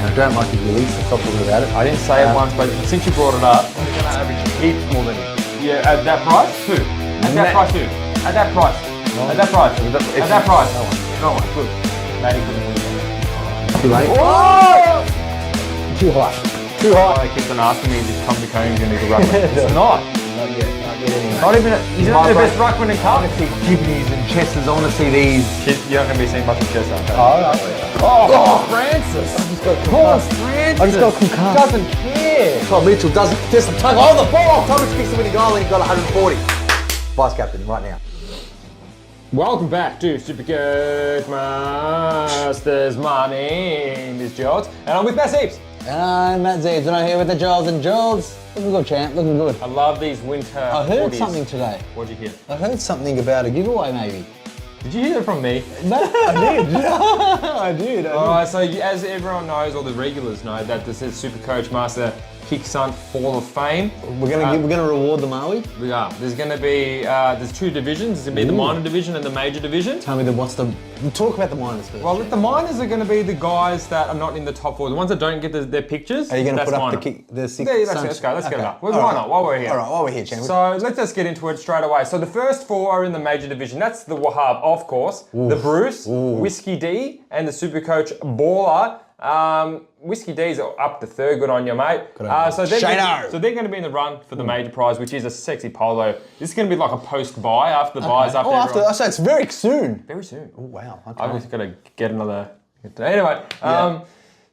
And I don't like his release, so stop talking about it. I didn't say it once, but since you brought it up, I'm going to average heaps more than you. Yeah, at that price? Who? At that price, who? At that price. At that price. At that price. No one. Good. Matty couldn't win. Too late. Oh! Too high. They keep on asking me if Tom McComb's going to be the ruckman. It's not. Not yet anyway. Not even. He's not the best ruckman in Carlton. Gibneys and Chesters, I want to see these. You're not going to be seeing much of Chester. Oh, Francis. Poor Francis. I just got concussed. Doesn't care. Tom Mitchell doesn't just tug on the ball. Thomas kicks the winning goal and he got 140. Vice captain right now. Welcome back to SuperCoach Masters. My name is George, and I'm with Matt Heaps. And I'm Matt Zeebs, and I'm here with the Giles and Jules. Looking good, champ. Looking good. I love these winter I heard hoodies. something today. What'd you hear? I heard something about a giveaway, maybe. Did you hear it from me? No, I did. I did. Alright, so as everyone knows, all the regulars know, that this is SuperCoach Master Kick Sunt Hall of Fame. We're gonna reward them, are we? We are. There's going to be there's two divisions. There's going to be the minor division and the major division. Tell me talk about the minors first. Well, the minors are going to be the guys that are not in the top four. The ones that don't get their pictures. Are you going to put up minor. the six? Yeah, let's go. Let's get it up. Why not? While we're here. All right, while we're here, champ. So let's just get into it straight away. So the first four are in the major division. That's the Wahab, of course. The Bruce, Whiskey D, and the SuperCoach Baller. Whiskey D's up the third. Good on you, mate. So they're going to be in the run for the major prize, which is a sexy polo. This is going to be like a post-buy after the buys. So it's very soon. Very soon. Oh, wow. Okay. I've just got to get another. Anyway,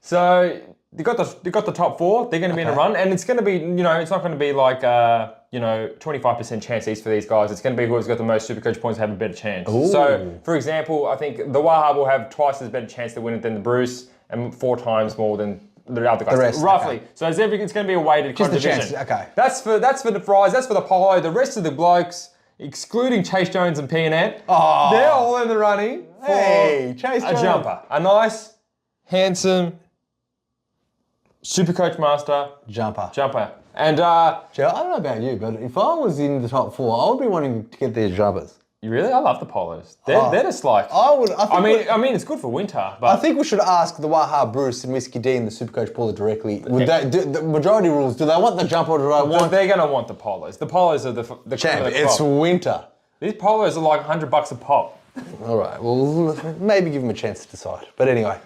so you got the top four. They're going to be in a run, and it's going to be, it's not going to be like 25% chance each for these guys. It's going to be whoever's got the most SuperCoach points have a better chance. Ooh. So, for example, I think the Wahab will have twice as better chance to win it than the Bruce, and 4 times more than the other guys. The rest, roughly. Okay. So it's going to be a weighted just the division. chance. Okay. That's for the prize. That's for the polo. The rest of the blokes, excluding Chase Jones and P&N, they're all in the running for Chase a jumper. A nice, handsome SuperCoach Master jumper. And Joe, I don't know about you, but if I was in the top 4, I would be wanting to get these jumpers. You really? I love the polos. They're just like. I mean, it's good for winter. But I think we should ask the Waha Bruce and Whiskey D and the SuperCoach Polo directly. The majority rules, do they want the jumper or do they want? They're going to want the polos. The polos are the champ. It's winter. These polos are like $100 a pop. All right. Well, maybe give them a chance to decide. But anyway.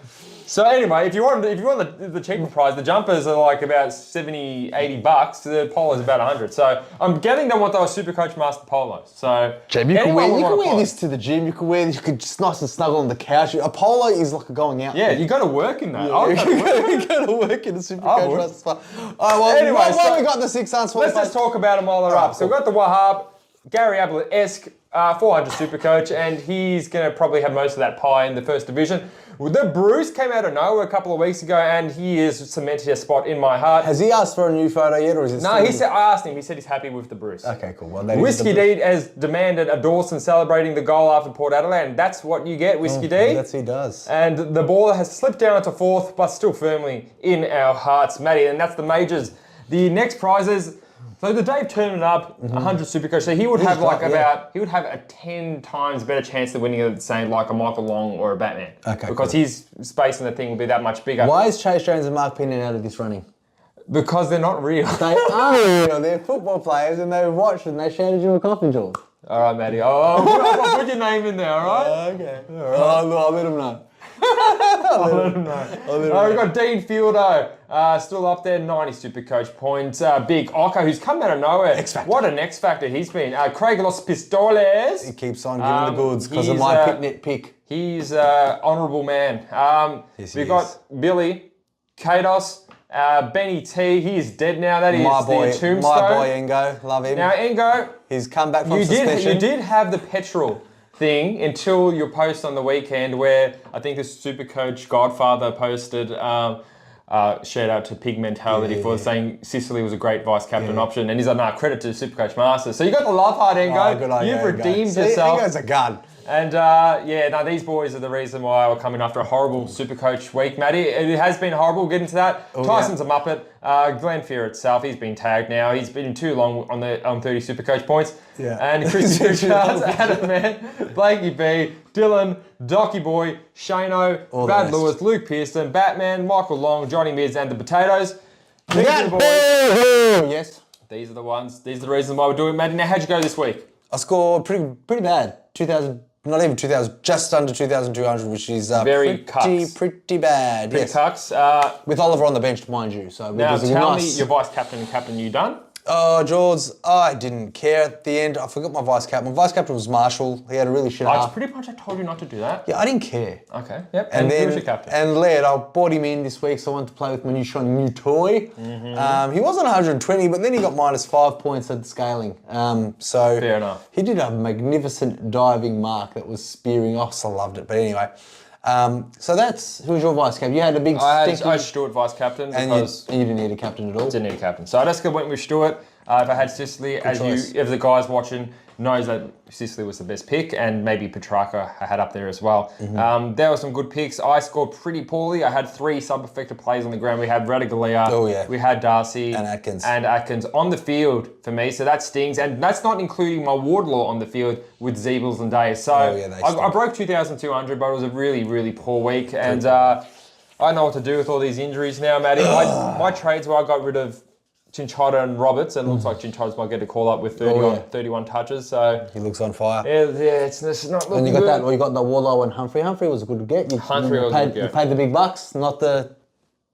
So anyway, if you want the cheaper price, the jumpers are like about $70, $80. The polos about 100. So I'm getting them what those SuperCoach Master polos. So Jim, you can wear this to the gym. You could just nice and snuggle on the couch. A polo is like a going out. Yeah, you got to work in that. You got to work in the SuperCoach Master. All right. Well, anyway, what we got the 6 Suns for? Let's just talk about them while they're up. So we've got the Wahab, Gary Ablett-esque. 400 SuperCoach, and he's going to probably have most of that pie in the first division. The Bruce came out of nowhere a couple of weeks ago, and he is cemented a spot in my heart. Has he asked for a new photo yet, or is it? No, I asked him. He said he's happy with the Bruce. Okay, cool. Well, Whiskey D has demanded a Dawson celebrating the goal after Port Adelaide, and that's what you get, Whiskey D. That's he does. And the Baller has slipped down to 4th, but still firmly in our hearts, Matty. And that's the majors. The next prizes. So the Dave turned it up 100 SuperCoach. So he would have he would have a 10 times better chance of winning it, say like a Michael Long or a Batman. Okay. Because his space in the thing will be that much bigger. Why is Chase Jones and Mark Pinnon out of this running? Because they're not real. They are real. They're football players, and they watched and they shouted you a coffin, George. All right, Matty. I'll put your name in there. All right. Okay. All right. I'll let him know. I'll let him know. We've got Dean Fieldo, still up there, 90 SuperCoach points. Big Ocko, who's come out of nowhere. X-Factor. What an X-Factor he's been. Craig Los Pistoles. He keeps on giving the goods because of my picnic pick. He's an honourable man. We've got Billy, Kados, Benny T. He is dead now. That is the tombstone. My boy Engo, love him. Now Engo, he's come back from suspension. You did have the petrol thing until your post on the weekend where I think the SuperCoach Godfather posted shout out to Pig Mentality for saying Sicily was a great vice captain option, and he's like, credit to SuperCoach Master. So you got the love heart, Engo. Good on You've you, redeemed Engo. yourself. Engo's a gun. And these boys are the reason why we're coming after a horrible SuperCoach week, Matty. It has been horrible. We'll get into that. Tyson's a muppet. Glenn Fear itself, he's been tagged now. He's been too long on 30 SuperCoach points. Yeah. And Chris Richards, Adam Man, Blakey B, Dylan, Docky Boy, Shano, Brad Lewis, Luke Pearson, Batman, Michael Long, Johnny Mids, and the Potatoes. These are the boys. Yes. These are the ones. These are the reasons why we're doing it, Matty. Now, how'd you go this week? I scored pretty bad. 2,000, not even 2,000, just under 2,200, which is pretty bad. Pretty yes. cucks. With Oliver on the bench, mind you. So Now, tell me your vice captain and captain you done. Oh, George, I didn't care at the end. I forgot my vice captain. My vice captain was Marshall. He had a really shit half. Pretty much I told you not to do that. Yeah, I didn't care. Okay, yep. And then, who was your captain? And Laird, I bought him in this week, so I wanted to play with my new toy. He wasn't 120, but then he got -5 points at the scaling. So fair enough. He did a magnificent diving mark that was spearing off, so I loved it. But anyway, so who was your vice captain? You had a big I had Stuart vice captain because you didn't need a captain at all. Didn't need a captain, so I just went with Stuart. If I had Sicily, if the guys watching knows that Sicily was the best pick, and maybe Petrarca I had up there as well. There were some good picks. I scored pretty poorly. I had 3 sub-effective players on the ground. We had Radaglia, we had Darcy, and Atkins on the field for me. So that stings, and that's not including my Wardlaw on the field with Zeebles and Days. So I broke 2,200, but it was a really, really poor week, and I know what to do with all these injuries now, Matty. My trades where I got rid of Chinchada and Roberts, and it looks like Chinchada's might get a call up with 31 touches. So he looks on fire. Yeah, it's not looking and you got good. that. Well, you got the Warlow and Humphrey. Humphrey was a good get. You paid the big bucks, not the.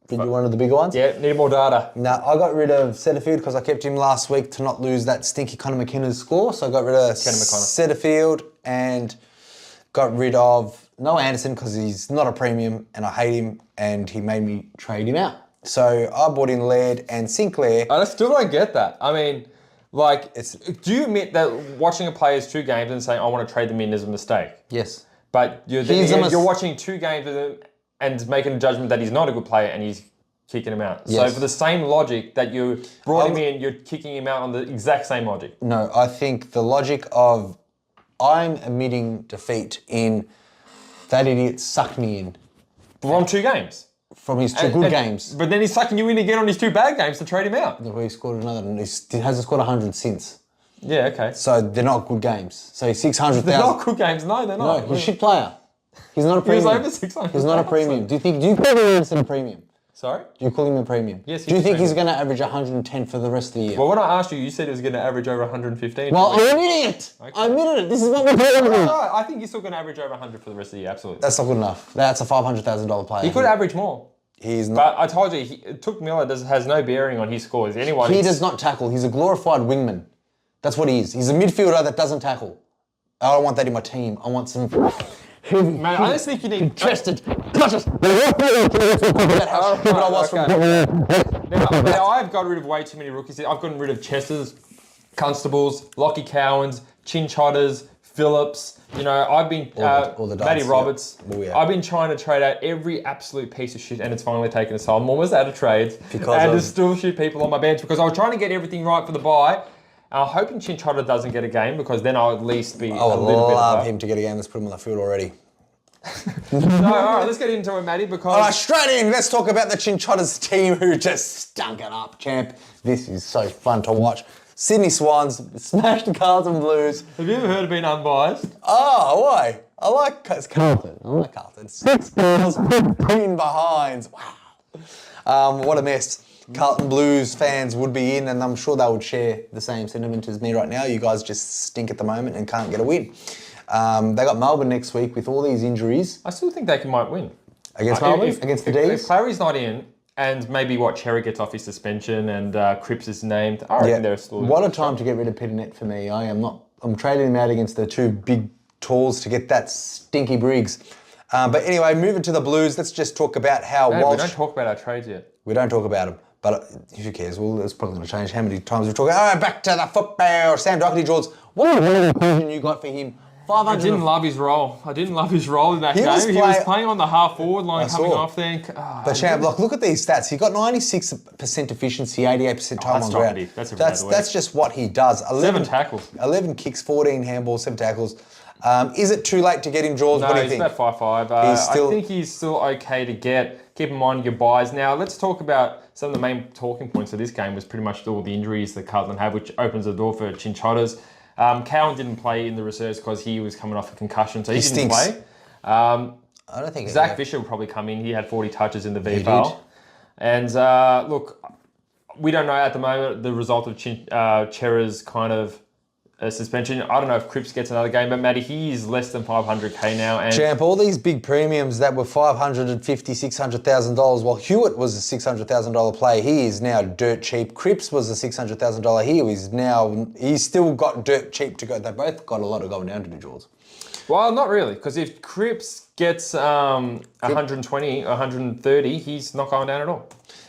Did you one of the bigger ones? Yeah, need more data. No, I got rid of Setterfield because I kept him last week to not lose that stinky Conor McKenna's score. So I got rid of Setterfield and got rid of Noah Anderson because he's not a premium and I hate him, and he made me trade him out. So I bought in Laird and Sinclair. I still don't get that. I mean, do you admit that watching a player's 2 games and saying, I want to trade them in is a mistake? Yes. But you're watching 2 games of them and making a judgment that he's not a good player and he's kicking him out. Yes. So for the same logic that you brought him in, you're kicking him out on the exact same logic. No, I think the logic of I'm admitting defeat in that idiot sucked me in. From 2 games? From his 2 good games. But then he's sucking you in again on his 2 bad games to trade him out. He scored another, and he hasn't scored 100 since. Yeah, okay. So they're not good games. So he's 600,000. They're not good games. No, they're not. No, he's a shit player. He's not a premium. He was over 600. He's not a premium. Do you call him a premium? Sorry? Do you call him a premium? Yes, do you think he's going to average 110 for the rest of the year? Well, when I asked you, you said he was going to average over 115. Well, I'm an idiot. Okay. I admitted it. This is what we're doing. No, I think he's still going to average over 100 for the rest of the year, absolutely. That's not good enough. That's a $500,000 player. He could average more. He's not. But I told you, Took Miller has no bearing on his scores. He does not tackle. He's a glorified wingman. That's what he is. He's a midfielder that doesn't tackle. I don't want that in my team. I want some... Man, I just think you need... Contested. Now, I've got rid of way too many rookies. I've gotten rid of Chesters, Constables, Lockie Cowans, Chinchottas, Phillips. You know, I've been... Matty Roberts. Yeah. Oh, yeah. I've been trying to trade out every absolute piece of shit, and it's finally taken us home. I'm almost out of trades. There's still shit people on my bench because I was trying to get everything right for the bye. I'm hoping Chinchotta doesn't get a game because then I'll at least be a little bit better. I would love him to get a game. Let's put him on the field already. No, all right, let's get into it, Matty, because... All right, straight in. Let's talk about the Chinchottas team who just stunk it up, champ. This is so fun to watch. Sydney Swans smashed the Carlton Blues. Have you ever heard of being unbiased? Oh, why? I like Carlton. I like Carlton. 6 goals, 15 behinds. Wow. What a mess. Carlton Blues fans would be in, and I'm sure they would share the same sentiment as me right now. You guys just stink at the moment and can't get a win. They got Melbourne next week with all these injuries. I still think they might win. Against Melbourne? Against the D's? If Clary's not in, and maybe Cherry gets off his suspension and Cripps is named, I reckon they're still... What a time to get rid of Pitternet for me. I'm trading him out against the 2 big talls to get that stinky Briggs. But anyway, moving to the Blues, let's just talk about how Walsh... We don't talk about our trades yet. We don't talk about them. But who cares? Well, it's probably going to change how many times we're talking. All right, back to the football. Sam Doherty, George. What a inclusion you got for him. I didn't love his role. I didn't love his role in that game. He was playing on the half-forward line, coming off there. But champ, look at these stats. He got 96% efficiency, 88% time on ground. That's just what he does. 7 tackles. 11 kicks, 14 handballs, 7 tackles. Is it too late to get him, Jaws? No, What do you he's think? about 5'5". I think he's still okay to get. Keep in mind your buys. Now, let's talk about some of the main talking points of this game was pretty much all the injuries that Carlton have, which opens the door for Chinchottas. Cowan didn't play in the reserves because he was coming off a concussion, so he didn't play. I don't think Zach Fisher will probably come in. He had 40 touches in the VFL. He did. And look, we don't know at the moment the result of Chera's kind of suspension. I don't know if Cripps gets another game, but Matty, he is less than 500k now. And Champ, all these big premiums that were $550,000, $600,000, while Hewitt was a $600,000 player, he is now dirt cheap. Cripps was a $600,000, he's still got dirt cheap to go. They both got a lot of going down to the Jaws. Well, not really, because if Cripps gets 120, 130, he's not going down at all.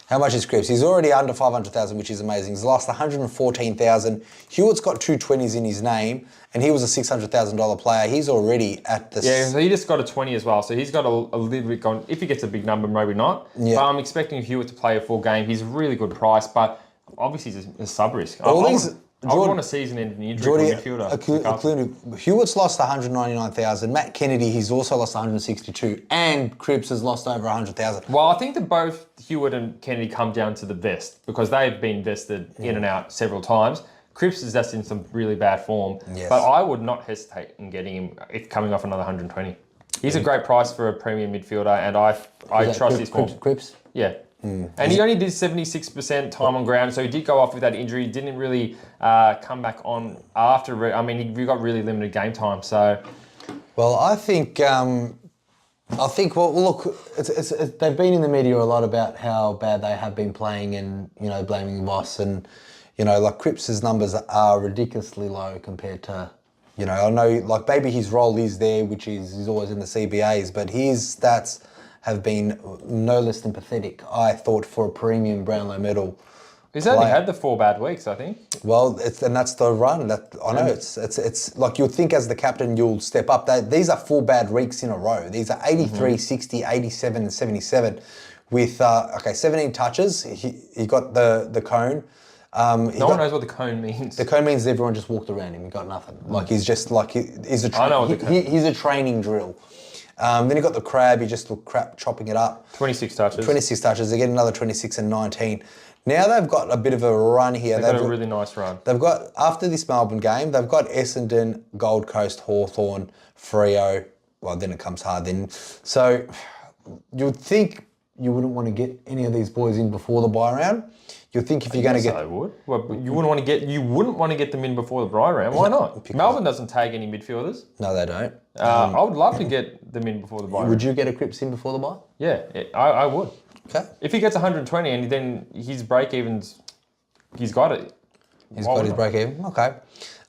How much is Cripps? He's already under 500,000, which is amazing. He's lost 114,000. Hewitt's got 220s in his name, and he was a $600,000 player. He's already at the... Yeah, so he just got a 20 as well. So he's got a little bit going. If he gets a big number, maybe not. Yeah. But I'm expecting Hewitt to play a full game. He's a really good price, but obviously he's a sub-risk. I would want a season-ending injury for midfielder. Hewitt's lost 199,000. Matt Kennedy, he's also lost 162. And Cripps has lost over 100,000. Well, I think that both Hewitt and Kennedy come down to the vest because they've been vested in and out several times. Cripps is just in some really bad form. Yes. But I would not hesitate in getting him if coming off another 120. He's a great price for a premium midfielder, and I trust his form. Cripps? Yeah. And he only did 76% time on ground, so he did go off with that injury. He didn't really come back on after. I mean, he got really limited game time. So, well, I think. Well, look, they've been in the media a lot about how bad they have been playing, and blaming Voss, and like Cripps's numbers are ridiculously low compared to. I know, like maybe his role is there, which is he's always in the CBAs, but his stats have been no less than pathetic, I thought, for a premium Brownlow medal. He's only had the 4 bad weeks, I think. Well, and that's the run. I know it's like you'd think as the captain you'll step up. These are 4 bad weeks in a row. These are 83, 60, 87, and 77 with 17 touches. He got the cone. No one knows what the cone means. The cone means everyone just walked around him. He got nothing. Like he's just like he's a I know what the cone he's a training drill. Then he got the crab. He just looked crap chopping it up. 26 touches. 26 touches. They get another 26 and 19. Now they've got a bit of a run here. They've got a really nice run. They've got, after this Melbourne game, they've got Essendon, Gold Coast, Hawthorn, Freo. Well, then it comes hard then. So you would think you wouldn't want to get any of these boys in before the bye round. You'd think if you're going to get... I would. Well, you wouldn't want to get them in before the bye round. Why not? Melbourne doesn't tag any midfielders. No, they don't. I would love to get them in before the bye. Would you get a Cripps in before the bye? Yeah, I would. Okay. If he gets 120 and then his break evens, he's got it. He's got his break even. Okay.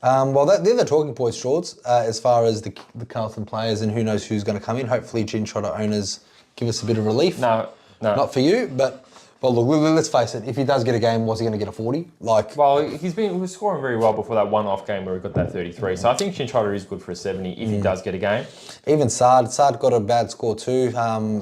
Well, they're the talking points, Shorts, as far as the Carlton players, and who knows who's going to come in. Hopefully, Chinchottas owners give us a bit of relief. No. Not for you, but... Well, look, let's face it. If he does get a game, was he going to get a 40? Well, he was scoring very well before that one-off game where he got that 33. So I think Chinchottas is good for a 70 if he does get a game. Even Sard got a bad score too.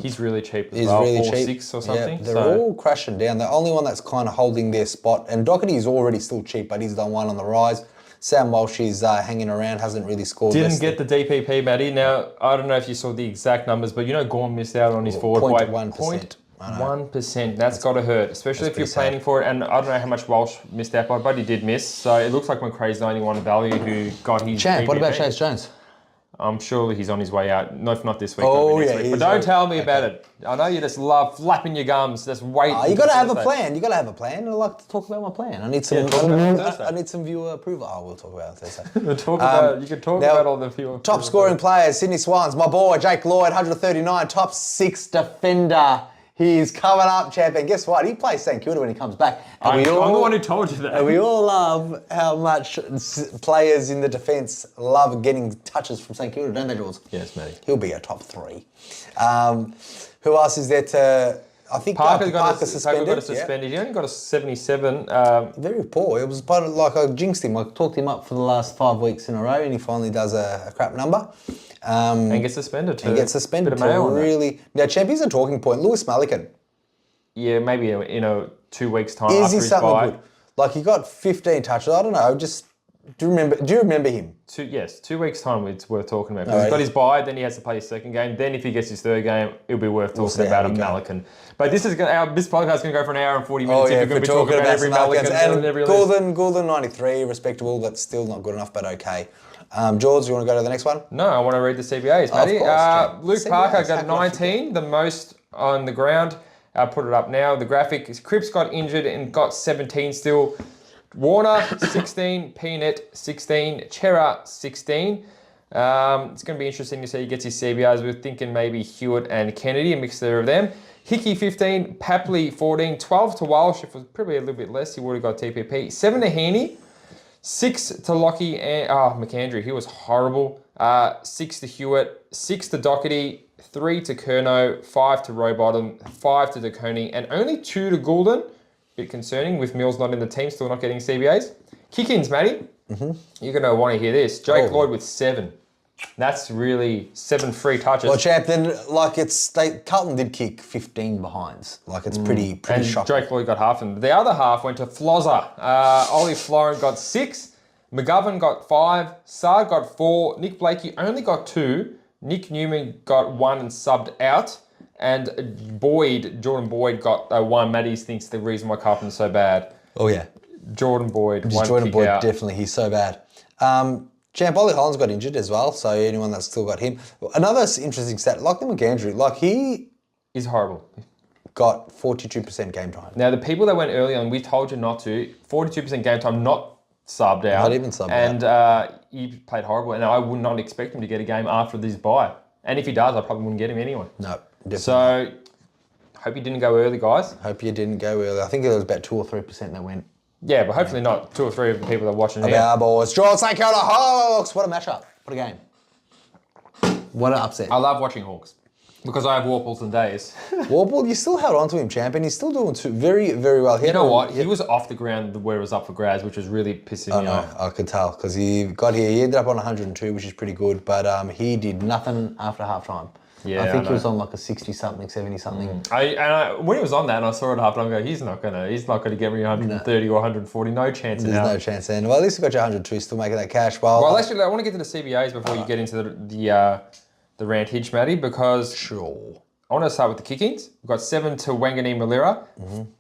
He's really cheap as well, really 4-6 or something. Yeah, they're all crashing down. The only one that's kind of holding their spot, and Doherty is already still cheap, but he's the one on the rise. Sam Walsh is hanging around, hasn't really scored. Didn't get the DPP, Matty. Now, I don't know if you saw the exact numbers, but Gorn missed out on his forward by 0.1%. 1%. That's got to hurt, especially if you're planning for it. And I don't know how much Walsh missed out by, but he did miss. So it looks like McRae's the only one of value who got his Champ, DPP. what about Chase Jones? I'm sure he's on his way out. No, if not this week. Oh, next yeah. week. But don't tell me about it. I know you just love flapping your gums. Just wait. You got to have a plan. You got to have a plan. I'd like to talk about my plan. I need some. I need some viewer approval. Oh, we'll talk about it Thursday. You can talk about all the viewer. Top scoring players: Sydney Swans. My boy Jake Lloyd, 139. Top 6 defender. He's coming up, champ, and guess what? He plays St Kilda when he comes back. I'm the one who told you that. And we all love how much players in the defence love getting touches from St Kilda, don't they, Jules? Yes, matey. He'll be a top 3. Who else is there to... I think Parker got suspended. He only got a 77. Very poor. It was part of, like, I jinxed him. I talked him up for the last 5 weeks in a row, and he finally does a crap number. And gets suspended too. Now, champ, here's a talking point. Lewis Mulligan. Yeah, maybe in 2 weeks' time Is after he his something bye. good? Like, he got 15 touches. I don't know. Just Do you remember him? 2 weeks' time it's worth talking about. No, Because he's got his bye, then he has to play his second game. Then if he gets his third game, it'll be worth talking about a Melican. But this podcast is going to go for an hour and 40 minutes. Oh, yeah, if you're going to be talking about every Melican and every list. Gordon 93, respectable, but still not good enough, but okay. George, you want to go to the next one? No, I want to read the CBAs, Matty. Of course, Luke CBAs, Parker got 19, the most on the ground. I'll put it up now. The graphic is Cripps got injured and got 17 still. Warner, 16. Peanut, 16. Chera, 16. It's going to be interesting to see he gets his CBAs. We're thinking maybe Hewitt and Kennedy, a mixture of them. Hickey, 15. Papley, 14. 12 to Walsh. If it was probably a little bit less, he would have got TPP. 7 to Heaney. 6 to Lockie and McAndrew. He was horrible. 6 to Hewitt. 6 to Doherty. 3 to Curnow. 5 to Rowbottom. 5 to DeConey. And only 2 to Goulden. Bit concerning with Mills not in the team, still not getting CBAs. Kick-ins, Matty. You're going to want to hear this. Jake Lloyd with 7. That's really 7 free touches. Well, champ, then Carlton did kick 15 behinds. Like it's pretty and shocking. Jake Lloyd got half, and the other half went to Flozzer. Ollie Florin got 6. McGovern got 5. Sard got 4. Nick Blakey only got 2. Nick Newman got 1 and subbed out. And Jordan Boyd got 1. Matty's thinks the reason why Carlton's so bad. Oh, yeah. Jordan Boyd, Just 1 Jordan kick Boyd, out. definitely. He's so bad. Champ, Ollie Hollands got injured as well, so anyone that's still got him. Another interesting stat, like McAndrew, he He's horrible. got 42% game time. Now, the people that went early on, we told you not to. 42% game time, not subbed out. Not even subbed out. And he played horrible. And I would not expect him to get a game after this bye. And if he does, I probably wouldn't get him anyway. No, definitely. So, hope you didn't go early, guys. Hope you didn't go early. I think it was about 2 or 3% that went. Yeah, but hopefully not 2 or 3 of the people that are watching About our boys. Geelong and St Kilda Hawks. What a matchup. What a game. What an upset. I love watching Hawks because I have Warples and Days. Warple, you still held on to him, champ, and he's still doing very, very well. You know what? He was off the ground where it was up for grabs, which was really pissing me off. I could tell because he got here. He ended up on 102, which is pretty good, but he did nothing after half-time. Yeah, I think he was on like a 60-something, 70-something. When he was on that, and I saw it half time, I go, he's not gonna get me 130 or 140. No chance. There's no chance then. Well, at least he got you 102, still making that cash. Well, actually, I want to get to the CBAs before you get into the rant hitch, Matty, because sure. I want to start with the kick-ins. We've got 7 to Wangani Malira,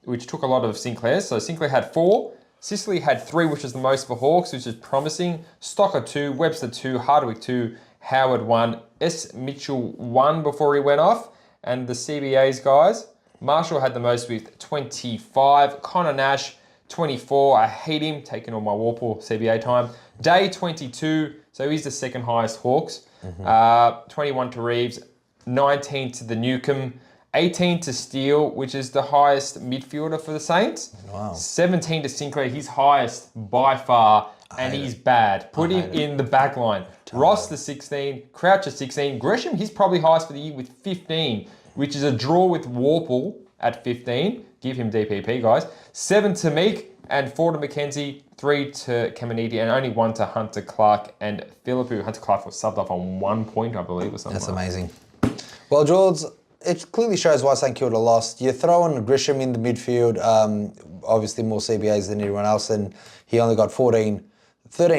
which took a lot of Sinclair's. So Sinclair had 4. Sicily had 3, which is the most for Hawks, which is promising. Stocker 2, Webster 2, Hardwick 2, Howard 1, S. Mitchell 1 before he went off. And the CBAs, guys, Marshall had the most with 25. Connor Nash, 24. I hate him, taking all my Warple CBA time. Day, 22. So he's the second highest Hawks. 21 to Reeves. 19 to the Newcomb. 18 to Steele, which is the highest midfielder for the Saints. Wow. 17 to Sinclair, his highest by far. And he's bad. Put him in the back line. Ross the 16, Crouch at 16. Gresham, he's probably highest for the year with 15, which is a draw with Warple at 15. Give him DPP, guys. 7 to Meek and 4 to Mackenzie, 3 to Caminiti, and only 1 to Hunter Clark and Philippou. Hunter Clark was subbed off on 1 point, I believe, or something. That's amazing. Well, George, it clearly shows why St Kilda lost. You're throwing Grisham in the midfield, obviously more CBAs than anyone else, and he only got 13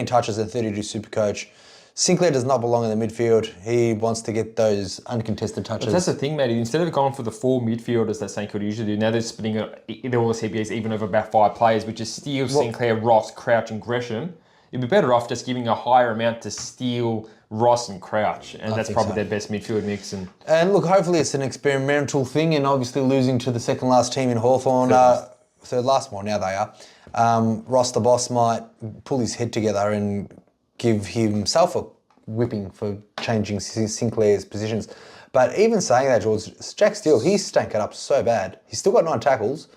touches and 32 Supercoach. Sinclair does not belong in the midfield. He wants to get those uncontested touches. But that's the thing, matey. Instead of going for the 4 midfielders that St Kilda usually do, now they're splitting all the CBAs even over about 5 players, which is Steele, Sinclair, Ross, Crouch, and Gresham. You'd be better off just giving a higher amount to Steele, Ross, and Crouch, and that's probably their best midfield mix. And look, hopefully it's an experimental thing, and obviously losing to the second last team in Hawthorn, third last more now they are. Ross the boss might pull his head together and give himself a whipping for changing Sinclair's positions. But even saying that, George, Jack Steele, he's stank it up so bad. He's still got 9 tackles.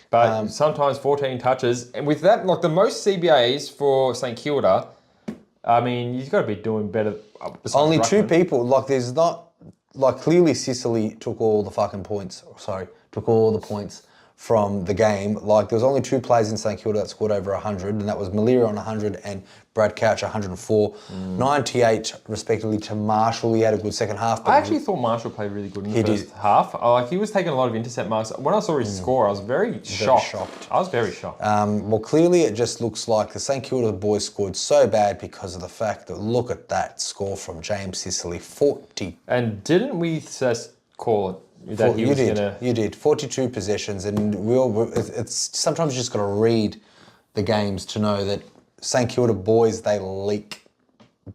But sometimes 14 touches. And with that, like the most CBAs for St Kilda, I mean, you've got to be doing better. Only 2 people. Like, there's not... Like, clearly Sicily took all the fucking points. Took all the points from the game. Like, there was only 2 players in St Kilda that scored over 100, and that was Malira on 100 and Brad Couch 104. 98 respectively to Marshall. He had a good second half. But I actually thought Marshall played really good in the first half. Like, he was taking a lot of intercept marks. When I saw his score, I was very shocked. I was very shocked. Well, clearly it just looks like the St Kilda boys scored so bad because of the fact that, look at that score from James Sicily, 40. And didn't we call it? That he was You did 42 possessions, and it's sometimes you just got to read the games to know that St Kilda boys, they leak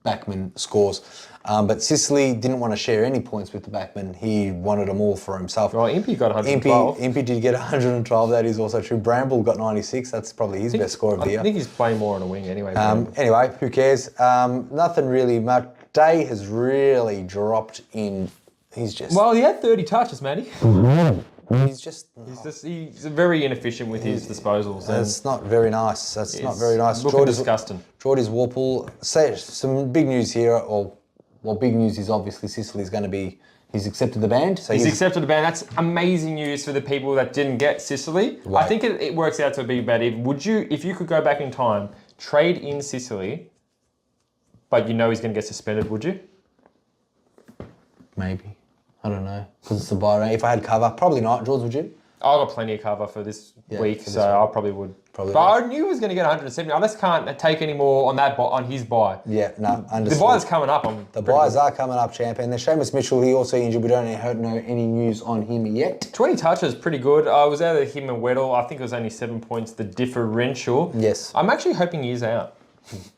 backman scores, but Sicily didn't want to share any points with the backman. He wanted them all for himself. Well, Impey got 112. Impey did get 112. That is also true. Bramble got 96. That's probably his best score of the year. I think he's playing more on a wing anyway. Anyway, who cares? Nothing really much. Day has really dropped in. He's just... Well, he had 30 touches, Matty. He's very inefficient with his disposals. That's not very nice. That's not very nice. Looking disgusting. Geordie's Warple. Say some big news here. Big news is obviously Sicily's going to be... He's accepted the band. So he's accepted the band. That's amazing news for the people that didn't get Sicily. Right. I think it works out to be bad. If you could go back in time, trade in Sicily, but you know he's going to get suspended, would you? Maybe. I don't know, because it's a buy rate. If I had cover, probably not. George, would you? I got plenty of cover for this week, so I probably would. But I knew he was going to get 170. I just can't take any more on his buy. Yeah, no, understood. The buy's coming up. The buys are coming up, champ. And there's Seamus Mitchell. He also injured. We don't know any news on him yet. 20 touches, pretty good. I was out of him and Weddle. I think it was only 7 points, the differential. Yes. I'm actually hoping he's out.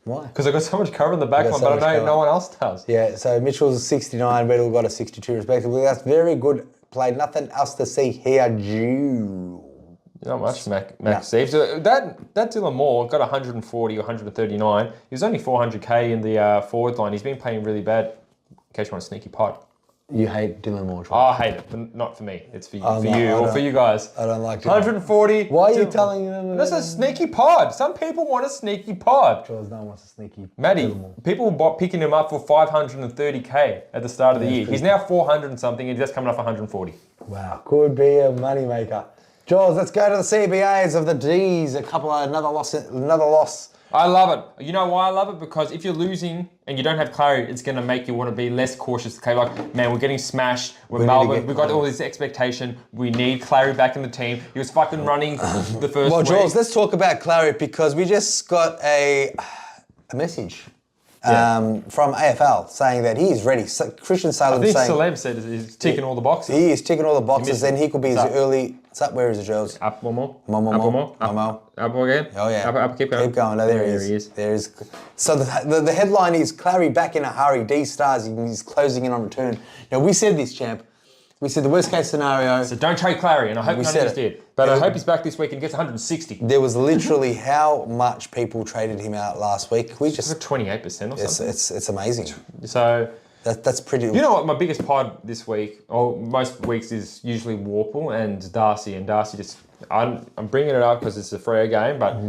Why? Because I got so much cover in the back line, but I know no one else does. Yeah, so Mitchell's 69, Weddle got a 62 respectively. That's very good. Played nothing else to see here, Jew. Not much, Max Steve. So that Dylan Moore got 140 or 139. He was only 400k in the forward line. He's been playing really bad. In case you want a sneaky pod. You hate Dylan Moore, Troy. I hate it, but not for me. It's for you, or for you guys. I don't like it. 140. Why are you telling them? That's a sneaky pod. Some people want a sneaky pod. Troy, no one wants a sneaky. Matty, people were picking him up for 530k at the start of the year. He's now 400 and something, and he's just coming off 140. Wow, could be a moneymaker. Jules, let's go to the CBAs of the Ds. Another loss. I love it. You know why I love it? Because if you're losing and you don't have clarity, it's going to make you want to be less cautious. Okay, like, man, we're getting smashed. We're Melbourne. We've got all this expectation. We need Clary back in the team. He was fucking running the first Well, week. Jules, let's talk about Clary because we just got a message from AFL saying that he is ready. So Christian Salem saying... I think Salem said he's ticking all the boxes. He is ticking all the boxes and he could be as early... What's up? Where is it, Jules? Up one more. Up again. Oh, yeah. Up, keep going. Keep going. No, there he is. There is. So the headline is Clary back in a hurry. D stars. He's closing in on return. Now, we said this, champ. We said the worst case scenario. So don't trade Clary, and I hope none of us did. But I hope he's back this week and gets 160. There was literally how much people traded him out last week. We just 28% or something. It's amazing. So that's pretty. You know what? My biggest pod this week, or most weeks, is usually Warple and Darcy. And Darcy just, I'm bringing it up because it's a Freo game, but.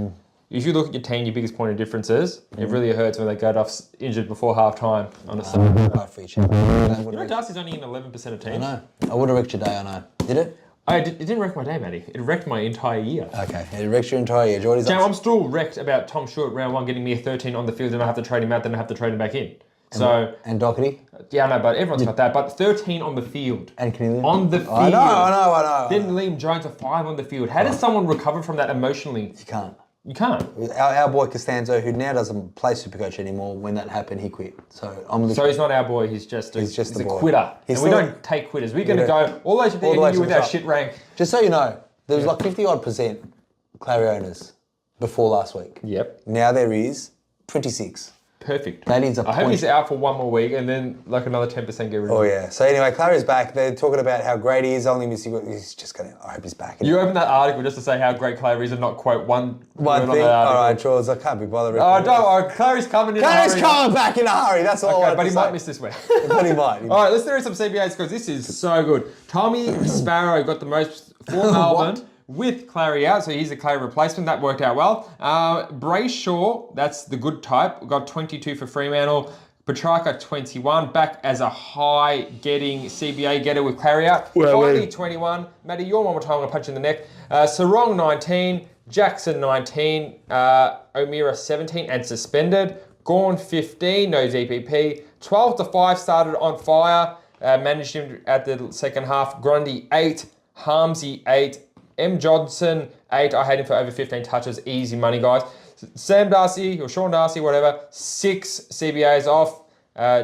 If you look at your team, your biggest point of difference is, it really hurts when they go off injured before half time on a Sunday. You know, Darcy's only in 11% of teams. I know. I would have wrecked your day, I know. Did it? It didn't wreck my day, Matty. It wrecked my entire year. Okay, it wrecked your entire year. Geordie's I'm still wrecked about Tom Short round one getting me a 13 on the field and I have to trade him out, then I have to trade him back in. And Doherty? Yeah, I know, but everyone's got that. But 13 on the field. And Keneally? On the field. I know. Then Liam Jones a 5 on the field. How does someone recover from that emotionally? You can't. You can't. Our boy Costanzo, who now doesn't play Supercoach anymore, when that happened, he quit. So he's not our boy. He's just a quitter. We don't take quitters. We're going to go all the way to the end with our shit rank. Just so you know, there was like 50-odd% Clary owners before last week. Yep. Now there is 26. Perfect. That is a I hope he's out for one more week and then like another 10% get rid of him. Oh yeah. So anyway, Clary's back. They're talking about how great he is. Only missing. He's just gonna. I hope he's back. You opened that article just to say how great Clary is and not quote one thing. All right, Charles. I can't be bothered. Clary's coming in. Clary's coming back in a hurry. That's all. Okay, but he might miss this week. But he might. All right, let's do some CBAs because this is so good. Tommy Sparrow got the most for Melbourne. With Clary out, so he's a Clary replacement. That worked out well. Brayshaw, that's the good type, got 22 for Fremantle. Petrarca 21, back as a high-getting CBA getter with Clarion. Finally 21. Matty, you're one more time, I'm going to punch you in the neck. Sarong 19, Jackson 19, O'Meara 17 and suspended. Gorn 15, no DPP. 12-5 started on fire. Managed him at the second half. Grundy 8, Harmsy 8, M. Johnson 8. I had him for over 15 touches. Easy money, guys. Sam Darcy or Sean Darcy, whatever, 6 CBAs off.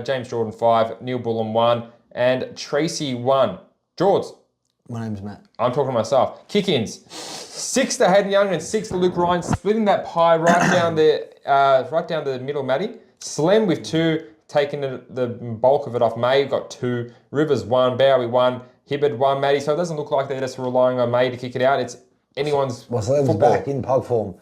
James Jordan 5, Neil Bullen 1, and Tracy 1. George. My name's Matt. I'm talking to myself. Kick-ins. 6 to Hayden Young and 6 to Luke Ryan, splitting that pie right down the middle, Matty. Slem with 2, taking the bulk of it off May. Got 2. Rivers 1, Bowie 1, Hibbard 1, Matty. So it doesn't look like they're just relying on May to kick it out. It's anyone's Slem's back in pug form.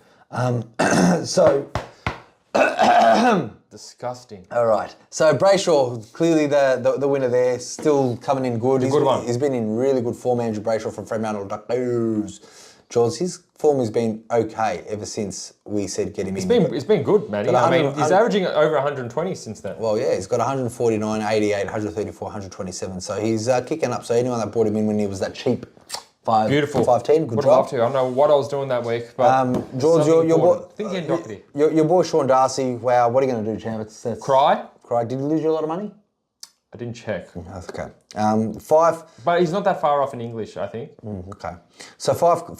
Disgusting. All right. So Brayshaw, clearly the winner there, still coming in good. Good one. He's been in really good form, Andrew Brayshaw from Fremantle Ducks. George, his form has been okay ever since we said get him in. It's been good, Matty. I mean, he's averaging over 120 since then. Well, yeah, he's got 149, 88, 134, 127. So he's kicking up. So anyone that brought him in when he was that cheap, Beautiful. 510, good Would job. love to. I don't know what I was doing that week, but George, your boy, your boy Sean Darcy. Wow, what are you going to do, champ? Cry. Did he lose you a lot of money? I didn't check. That's okay. 5. But he's not that far off in English, I think. Okay. So 5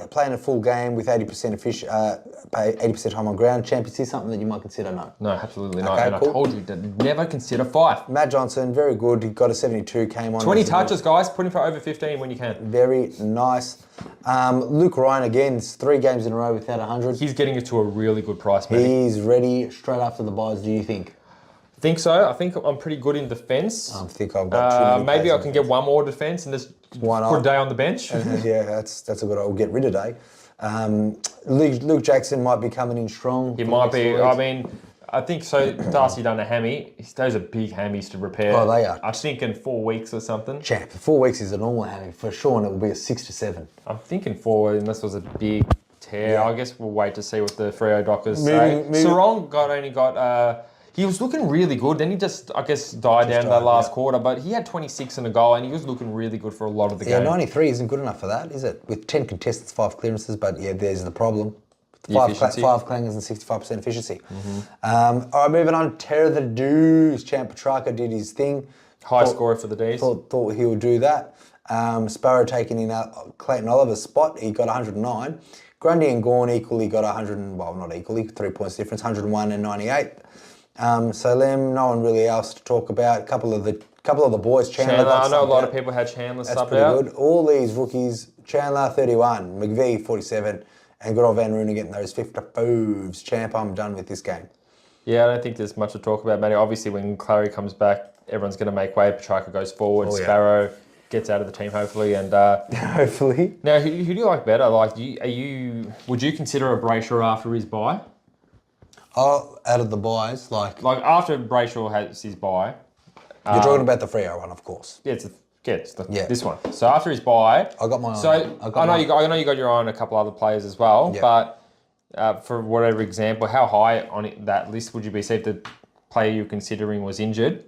playing a full game with 80% time on ground. Champ, is this something that you might consider? No. No, absolutely not. Okay, And cool. I told you to never consider 5. Matt Johnson, very good. He got a 72, came on. 20 touches, guys. Put him for over 15 when you can. Very nice. Luke Ryan, again, 3 games in a row without 100. He's getting it to a really good price, Matty. He's ready straight after the buys, do you think? Think so. I think I'm pretty good in defence. I think I've got too many maybe I players can get one more defence and just Why not? put a day on the bench. Yeah, that's a good old get rid of day. Luke Jackson might be coming in strong. He might be. I mean, I think so. Darcy done a hammy. Those are big hammies to repair. Oh, they are. I think in 4 weeks or something. Champ, 4 weeks is a normal hammy. For Sean, it will be a 6 to 7. I'm thinking 4 unless it was a big tear. Yeah. I guess we'll wait to see what the Freo doctors say. Sarong only got. He was looking really good. Then he just, I guess, died down that last quarter. But he had 26 and a goal, and he was looking really good for a lot of the game. 93 isn't good enough for that, is it? With 10 contests, 5 clearances, but yeah, there's the problem. The 5 efficiency. clangers and 65% efficiency. All right, moving on. Terror the Deuce. Champ Petrarca did his thing. High scorer for the Ds. Thought he would do that. Sparrow taking in Clayton Oliver's spot. He got 109. Grundy and Gorn equally got 100, well, not equally, 3 points difference, 101 and 98. So Lem, no one really else to talk about. A couple of the boys. Chandler I know a lot of people had Chandler That's subbed pretty out. good. All these rookies, Chandler 31, McVie 47, and good old Van Rooney getting those 55s. Champ, I'm done with this game. Yeah, I don't think there's much to talk about, Matty. Obviously, when Clary comes back, everyone's going to make way. Petrarca goes forward. Oh, yeah. Sparrow gets out of the team, hopefully. And Hopefully. now, who do you like better? Like, would you consider a Brayshaw after his bye? Oh, out of the buys, like after Brayshaw has his bye. you're talking about the Freo one, of course. Yeah, Yeah. this one. So after his bye, I got my. So I know you got your eye on a couple other players as well. Yeah. But for whatever example, how high on that list would you be? Say if the player you're considering was injured,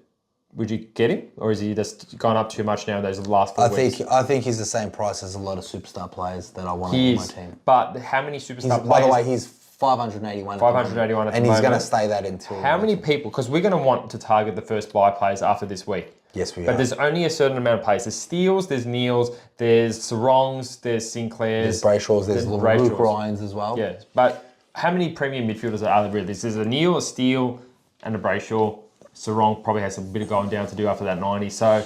would you get him, or is he just gone up too much now? Those last 4 weeks. I think he's the same price as a lot of superstar players that I want on my team. But how many superstar players? By the way, he's 581. 581 at the and moment. he's going to stay that until. How many people? Because we're going to want to target the first buy players after this week. Yes, we are. But there's only a certain amount of players. There's Steels, there's Neils, there's Sarongs, there's Sinclairs. There's Brayshaws, there's Luke Ryans as well. Yes, but how many premium midfielders are there really? There's a Neil, a Steele, and a Brayshaw. Sarong probably has a bit of going down to do after that 90. So,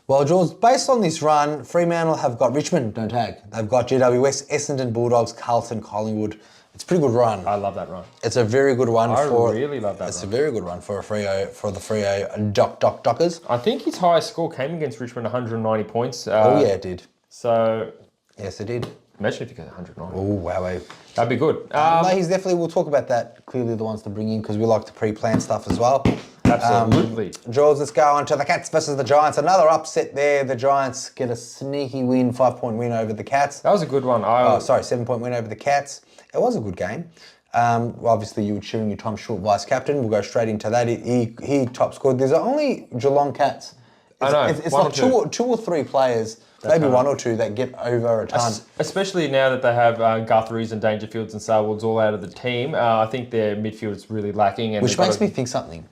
well, George, based on this run, Fremantle have got Richmond, don't tag. They've got GWS, Essendon, Bulldogs, Carlton, Collingwood. It's a pretty good run. I love that run. It's a very good one I really love that It's run. a very good run for the Freo Dockers. I think his highest score came against Richmond, 190 points. Oh, yeah, it did. So, Yes, it did. imagine if you get 190. Oh, wow. That'd be good. No, he's definitely, we'll talk about that, clearly the ones to bring in because we like to pre-plan stuff as well. Absolutely. George, let's go on to the Cats versus the Giants. Another upset there. The Giants get a sneaky win, 5-point win over the Cats. That was a good one. 7-point win over the Cats. It was a good game. Obviously, you were cheering your Tom Short vice captain. We'll go straight into that. He top scored. There's only Geelong Cats. I know. It's like two or three players, maybe one or two that get over a ton. Especially now that they have Guthrie's and Dangerfields and Sarwoods all out of the team. I think their midfield is really lacking. And which makes me think something.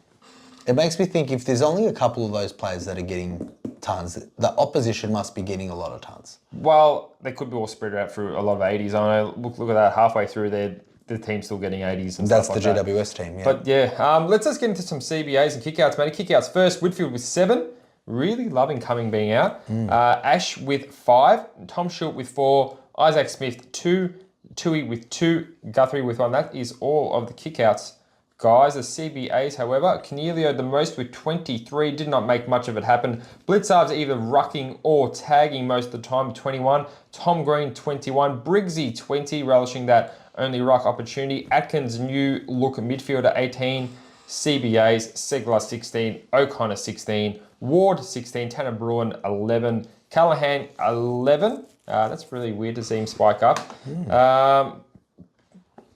It makes me think if there's only a couple of those players that are getting tons, the opposition must be getting a lot of tons. Well, they could be all spread out through a lot of 80s. I know. Look at that. Halfway through, the team's still getting 80s and That's stuff like that. GWS team, yeah. But yeah, let's just get into some CBAs and kickouts, mate. Kickouts first. Whitfield with 7. Really loving Cumming being out. Ash with 5. Tom Short with 4. Isaac Smith 2. Tui with 2. Guthrie with 1. That is all of the kickouts, guys. The CBAs, however, Cornelio the most with 23. Did not make much of it happen. Blitzarves either rucking or tagging most of the time, 21. Tom Green 21. Briggsy 20, relishing that only ruck opportunity. Atkins new look midfielder 18. CBAs, Segler 16. O'Connor 16. Ward 16. Tanner Bruin 11. Callahan 11. That's really weird to see him spike up.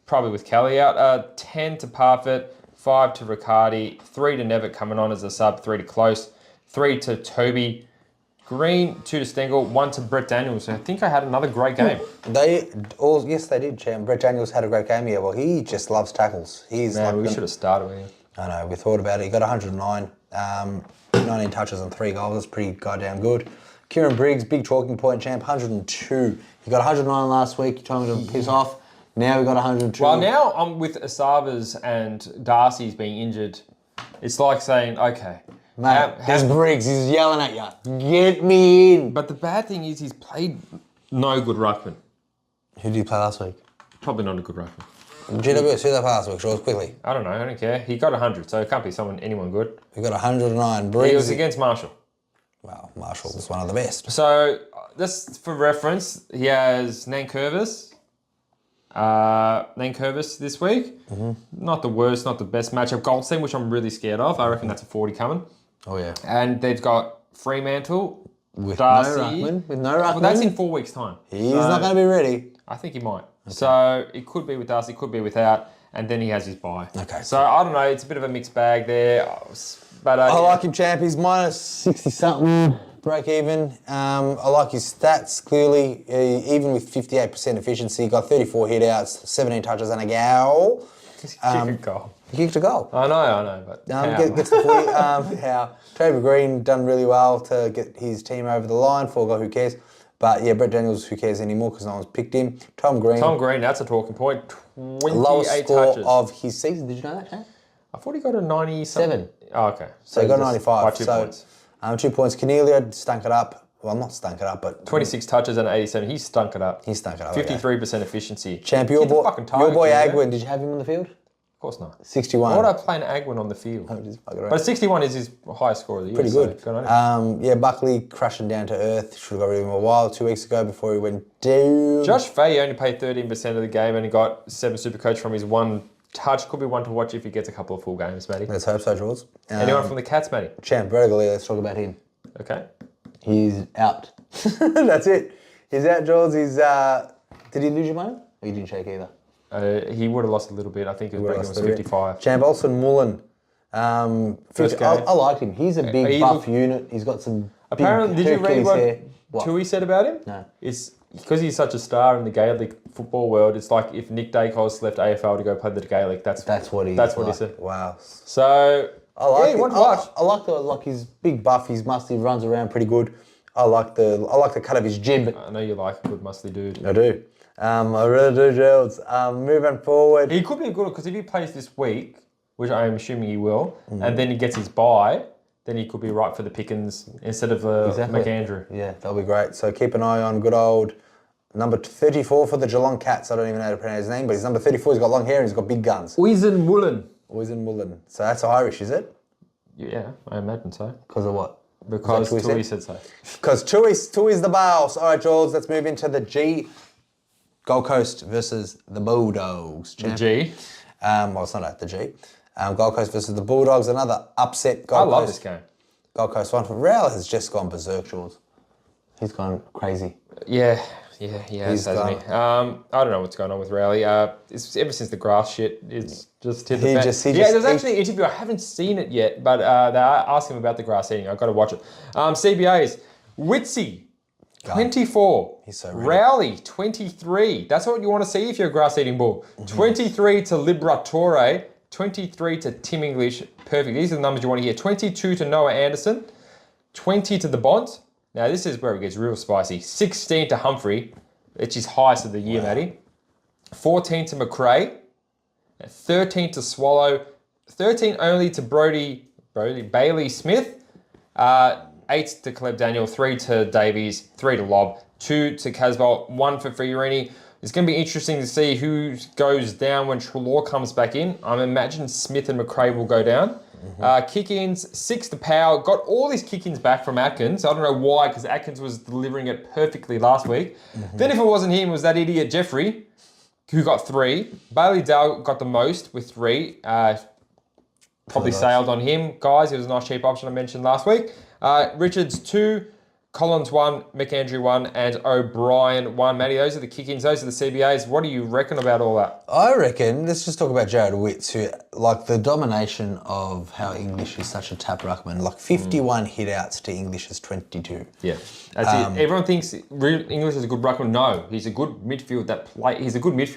Probably with Kelly out. 10 to Parfitt, 5 to Riccardi, 3 to Nevitt coming on as a sub, 3 to Close, 3 to Toby Green, 2 to Stengel, 1 to Brett Daniels. I think I had another great game. Yes, they did, champ. Brett Daniels had a great game here. Well, he just loves tackles. We should have started with him. I know, we thought about it. He got 109, 19 touches and 3 goals. That's pretty goddamn good. Kieran Briggs, big talking point, champ, 102. He got 109 last week. You told him to piss off. Now we got 102. Well, now I'm with Asavas and Darcy's being injured. It's like saying, okay. Mate, there's Briggs. He's yelling at you. Get me in. But the bad thing is he's played no good ruckman. Who did he play last week? Probably not a good ruckman. GWS, who did they play last week? Shores, quickly. I don't know. I don't care. He got 100, so it can't be anyone good. He got 109. Briggs. He was against Marshall. Well, Marshall was one of the best. So, just for reference, he has Nankervis this week. Not the worst, not the best matchup. Goldstein, which I'm really scared of. I reckon that's a 40 coming. Oh, yeah. And they've got Fremantle, With Darcy. no ruckman. With no ruckman. Well, that's in 4 weeks' time. He's not going to be ready. I think he might. Okay. So it could be with Darcy, could be without, and then he has his bye. Okay. So I don't know. It's a bit of a mixed bag there. But I like him, champ. He's minus 60-something. Break even. I like his stats, clearly. Even with 58% efficiency, got 34 hit-outs, 17 touches and a goal. He kicked a goal. He kicked a goal. I know, but gets the 40. How Toby Green done really well to get his team over the line. Who cares? But yeah, Brett Daniels, who cares anymore because no one's picked him. Tom Green, that's a talking point. 28 lowest score touches of his season. Did you know that, champ? I thought he got a 97. Oh, okay. So he got 95. By 2 points. 2 points. Cornelio stunk it up. Well, not stunk it up, but 26 touches and 87. He stunk it up. 53% efficiency. Champ, your boy Agwin, did you have him on the field? Of course not. 61. Why would I play an Agwin on the field? But 61 is his highest score of the year. Pretty good. So Buckley crushing down to earth. Should have got rid of him a while, 2 weeks ago before he went down. Josh Fahey only played 13% of the game and he got 7 Supercoach from his 1 touch. Could be one to watch if he gets a couple of full games, Matty. Let's hope so, Jules. Anyone from the Cats, Matty? Champ, Bergoli, let's talk about him. Okay. He's out. That's it. He's out, Jules. Did he lose your money? Or you didn't shake either? He would have lost a little bit. I think he was 55. Champ, Olsen Mullen. I liked him. He's a big buff unit. He's got some apparently, big did you read hair. what Tui said about him? No. It's because he's such a star in the Gaelic football world. It's like if Nick Dacos left AFL to go play the Gaelic. That's what he said. Wow. So I like you want to watch. I like his big buff. He's musty. Runs around pretty good. I like the cut of his jib. I know you like a good muscly dude. I do. I really do, Gerald. Moving forward. He could be good because if he plays this week, which I am assuming he will, and then he gets his bye, then he could be right for the pickings instead of McAndrew. Yeah, that'll be great. So keep an eye on good old number 34 for the Geelong Cats. I don't even know how to pronounce his name, but he's number 34. He's got long hair and he's got big guns. Oisin Mullen. So that's Irish, is it? Yeah, I imagine so. Because of what? Because Tui said so. Because Tui's the boss. All right, Jules, let's move into the G. Gold Coast versus the Bulldogs. Champ. The G? Well, it's not at the G. Gold Coast versus the Bulldogs. Another upset. I love this game. Gold Coast one. Rail has just gone berserk, Jules. He's gone crazy. Yeah. Yeah, he has, hasn't he? I don't know what's going on with Rowley. It's ever since the grass shit, it's just hit the fan. There's actually an interview. I haven't seen it yet, but they are asking him about the grass eating. I've got to watch it. CBAs. Witsy, 24. He's so ready. Rowley, 23. That's what you want to see if you're a grass eating bull. 23 to Liberatore. 23 to Tim English. Perfect. These are the numbers you want to hear. 22 to Noah Anderson. 20 to the Bont. Now, this is where it gets real spicy. 16 to Humphrey, which is highest of the year, Matty. 14 to McRae. 13 to Swallow. 13 only to Bailey Smith. 8 to Caleb Daniel. 3 to Davies. 3 to Lobb. 2 to Casbolt. 1 for Fiorini. It's going to be interesting to see who goes down when Trelaw comes back in. I imagine Smith and McRae will go down. Kick-ins, 6 to Powell. Got all these kick-ins back from Atkins. I don't know why, because Atkins was delivering it perfectly last week. Then if it wasn't him, it was that idiot Jeffrey, who got 3. Bailey Dale got the most with 3. Probably sailed on him. Guys, he was a nice cheap option I mentioned last week. Richards, 2. Collins 1, McAndrew 1, and O'Brien 1. Matty, those are the kick-ins, those are the CBAs. What do you reckon about all that? I reckon, let's just talk about Jared Witts, who, like, the domination of how English is such a tap ruckman. Like, 51 hit-outs to English's 22. Yeah, that's it. Everyone thinks English is a good ruckman. No, he's a good midfielder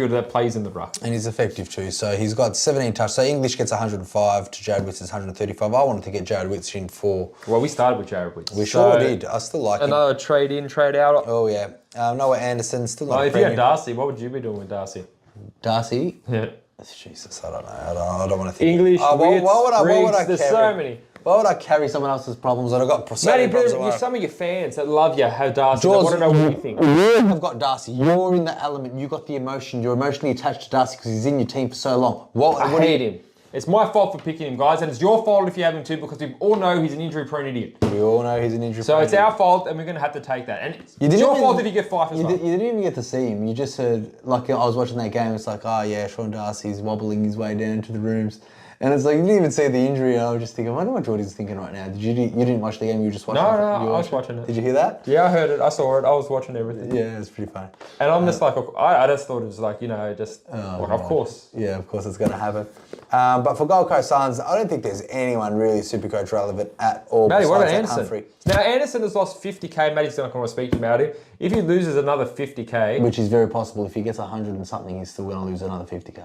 that plays in the ruck. And he's effective too. So he's got 17 touches. So English gets 105 to Jared Witts is 135. I wanted to get Jared Witts in for... Well, we started with Jared Witts. We sure did. I still like him. Another trade in, trade out. Oh, yeah. Noah Anderson, still not if you had Darcy, what would you be doing with Darcy? Darcy? Yeah. Jesus, I don't know. I don't want to think. English, why would I there's carry, so many. Why would I carry someone else's problems that I've got so many problems? Some of your fans that love you have Darcy. They want to know what you think. You have got Darcy. You're in the element. You got the emotion. You're emotionally attached to Darcy because he's in your team for so long. I hate him. It's my fault for picking him, guys, and it's your fault if you have him too, because we all know he's an injury-prone idiot. We all know he's an injury-prone So it's our fault, and we're going to have to take that. And it's your fault if you get 5 as well. You didn't even get to see him. You just heard, like, I was watching that game, it's like, oh, yeah, Sean Darcy's wobbling his way down to the rooms. And it's like, you didn't even see the injury, and I was just thinking, I wonder what Geordie's thinking right now. You didn't watch the game, you were just watching it? No, I was watching it. Did you hear that? Yeah, I heard it. I saw it. I was watching everything. Yeah, it was pretty funny. And I'm just like, I just thought it was like, of course. Yeah, of course it's going to happen. But for Gold Coast Suns, I don't think there's anyone really SuperCoach relevant at all. Matty, what about Anderson? Humphrey. Now, Anderson has lost 50k. Matty's not going to speak about it. If he loses another 50k... Which is very possible. If he gets 100 and something, he's still going to lose another 50k.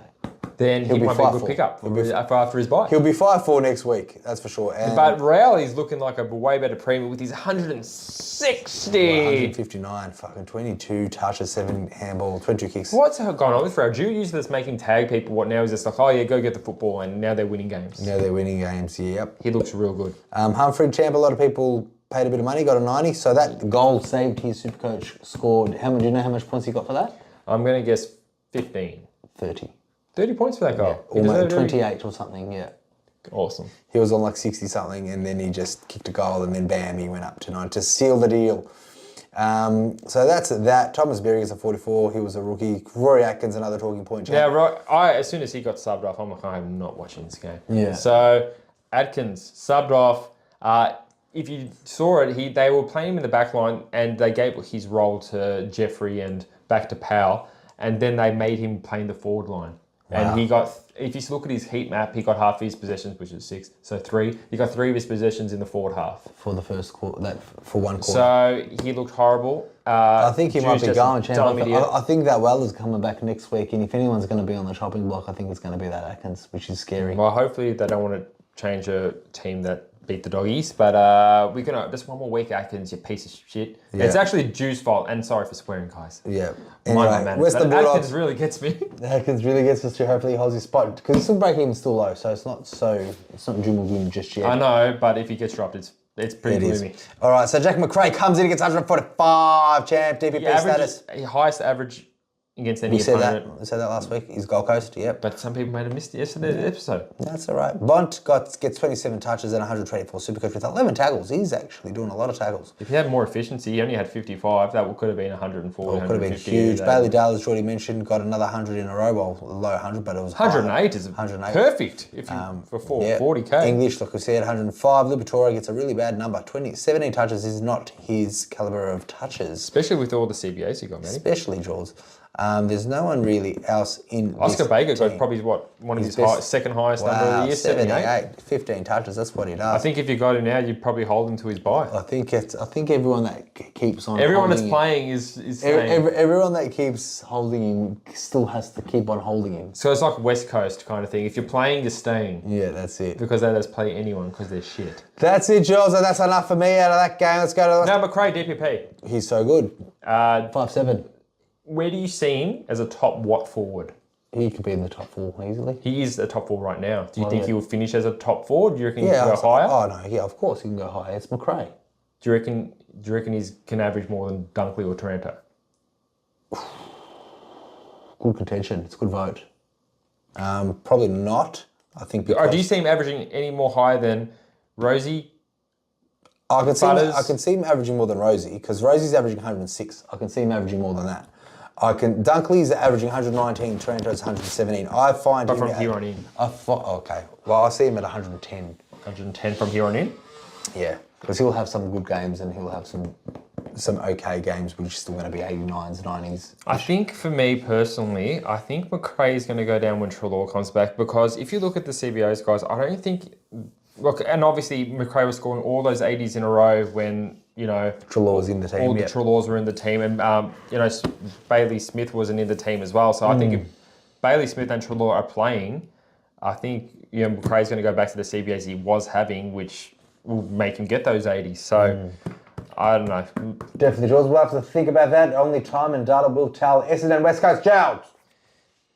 Then he might be a good pickup for after his bye. He'll be 5-4 next week, that's for sure. But Rowley's looking like a way better premium with his 160. 159, fucking 22 touches, 7 handball, 22 kicks. What's going on with Rowley? Do you use this making tag people? What now is this like, oh yeah, go get the football, and now they're winning games? Now they're winning games, yep. He looks real good. Humphrey Champ, a lot of people paid a bit of money, got a 90, so that goal saved his SuperCoach scored. Do you know how much points he got for that? I'm going to guess 15. 30. 30 points for that goal. Yeah, almost 28 or something, yeah. Awesome. He was on like 60 something, and then he just kicked a goal, and then bam, he went up to 9 to seal the deal. So that's that. Thomas Berry is a 44. He was a rookie. Rory Atkins, another talking point. Yeah, right. As soon as he got subbed off, I'm like, I'm not watching this game. Yeah. So Atkins subbed off. If you saw it, they were playing him in the back line, and they gave his role to Jeffrey and back to Powell, and then they made him play in the forward line. And he got, if you look at his heat map, he got half his possessions, which is 6. So 3. He got 3 of his possessions in the forward half. For the first quarter, for one quarter. So he looked horrible. I think he might be going, Champ. I think that Weller's coming back next week, and if anyone's going to be on the chopping block, I think it's going to be that Atkins, which is scary. Well, hopefully they don't want to change a team that beat the Doggies, but we're gonna just one more week, Atkins, you piece of shit. Yeah. It's actually Juice's fault, and sorry for swearing, guys. Yeah. Anyway, where's the Bulldogs? Atkins really gets me. Atkins really gets us to. Hopefully he holds his spot because he's still breaking even still low, so it's not doom or gloom just yet. I know, but if he gets dropped, it's pretty gloomy. All right, so Jack McRae comes in, he gets 145, Champ, DPP status. Highest average against any We said opponent. that. We said that last week. He's Gold Coast. Yep. But some people might have missed yesterday's episode. That's all right. Bont gets 27 touches and 124 Supercoach with 11 tackles. He's actually doing a lot of tackles. If he had more efficiency, he only had 55. That could have been 140, Could have been 150. huge. Bailey Dale, as already mentioned, got another 100 in a row. Well, a low 100, but it was 108 is 108. perfect if you, for 40k. English, like we said, 105. Liberatore gets a really bad number. 17 touches is not his calibre of touches. Especially with all the CBAs he got, man. Especially Jaws. There's no one really else in Oscar this Baker team. got probably one of his best. second highest number of the year, 78. 15 touches, that's what he does. I think if you got him now, you'd probably hold him to his bye. I think everyone that keeps on Everyone that's holding him- playing is saying. everyone that keeps holding him still has to keep on holding him. So it's like West Coast kind of thing. If you're playing, you're staying. Yeah, that's it. Because they just play anyone because they're shit. That's it, Jules. That's enough for me out of that game. Let's go to the... Now, McRae, DPP. He's so good. 5'7". Where do you see him as a top what forward? He could be in the top 4 easily. He is a top 4 right now. Do you think yeah. he will finish as a top 4? Do you reckon he Yeah. can go higher? Oh, no. Yeah, of course he can go higher. It's McRae. Do you reckon he can average more than Dunkley or Taranto? Good contention. It's a good vote. Probably not. I think because... Do you see him averaging any more higher than Rosie? I can Butters? see him averaging more than Rosie, because Rosie's averaging 106. I can see him averaging more than that. Dunkley's averaging 119, Taranto's 117. I find But him... from here on in? Okay. Well, I see him at 110. 110 from here on in? Yeah, because he'll have some good games and he'll have some okay games, which is still going to be 89s, 90s. I think for me personally, I think McRae is going to go down when Treloar comes back, because if you look at the CBAs, guys, I don't think... Look, and obviously McRae was scoring all those 80s in a row when, you know... Treloar was in the team, all the Treloars were in the team, and, you know, Bailey Smith wasn't in the team as well. So I think if Bailey Smith and Treloar are playing, I think, you know, McRae's going to go back to the CBAs he was having, which will make him get those 80s. So... I don't know. Definitely, Jules. We'll have to think about that. Only time and data will tell. Essendon, West Coast, Giles.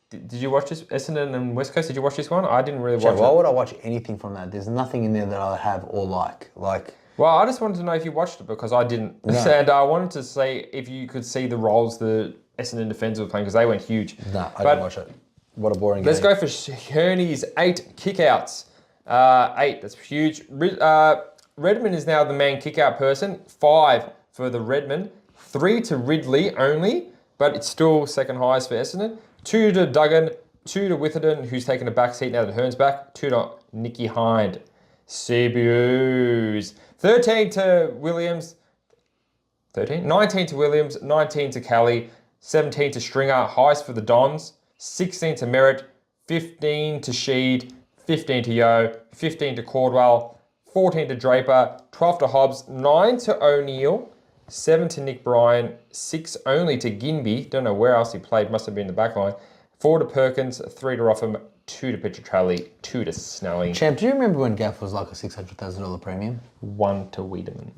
Did you watch this? Essendon and West Coast, did you watch this one? I didn't really watch Why it. would I watch anything from that? There's nothing in there that I have or like. Well, I just wanted to know if you watched it, because I didn't. No. And I wanted to see if you could see the roles the Essendon defenders were playing, because they went huge. No, I didn't watch it. What a boring game. Let's go for Herney's 8 kickouts. 8, that's huge. Redmond is now the main kick-out person. 5 for the Redmond. 3 to Ridley only, but it's still second highest for Essendon. 2 to Duggan. 2 to Witherden, who's taken a back seat now that Hearn's back. 2 to Nicky Hind. CBAs. 13 to Williams. 13? 19 to Williams. 19 to Kelly. 17 to Stringer. Highest for the Dons. 16 to Merritt. 15 to Sheed. 15 to Yo. 15 to Cordwell. 14 to Draper, 12 to Hobbs, 9 to O'Neill, 7 to Nick Bryan, 6 only to Ginby, don't know where else he played, must have been in the back line, 4 to Perkins, 3 to Rotham, 2 to Pietratelli, 2 to Snelling. Champ, do you remember when Gaff was like a $600,000 premium? 1 to Wiedemann.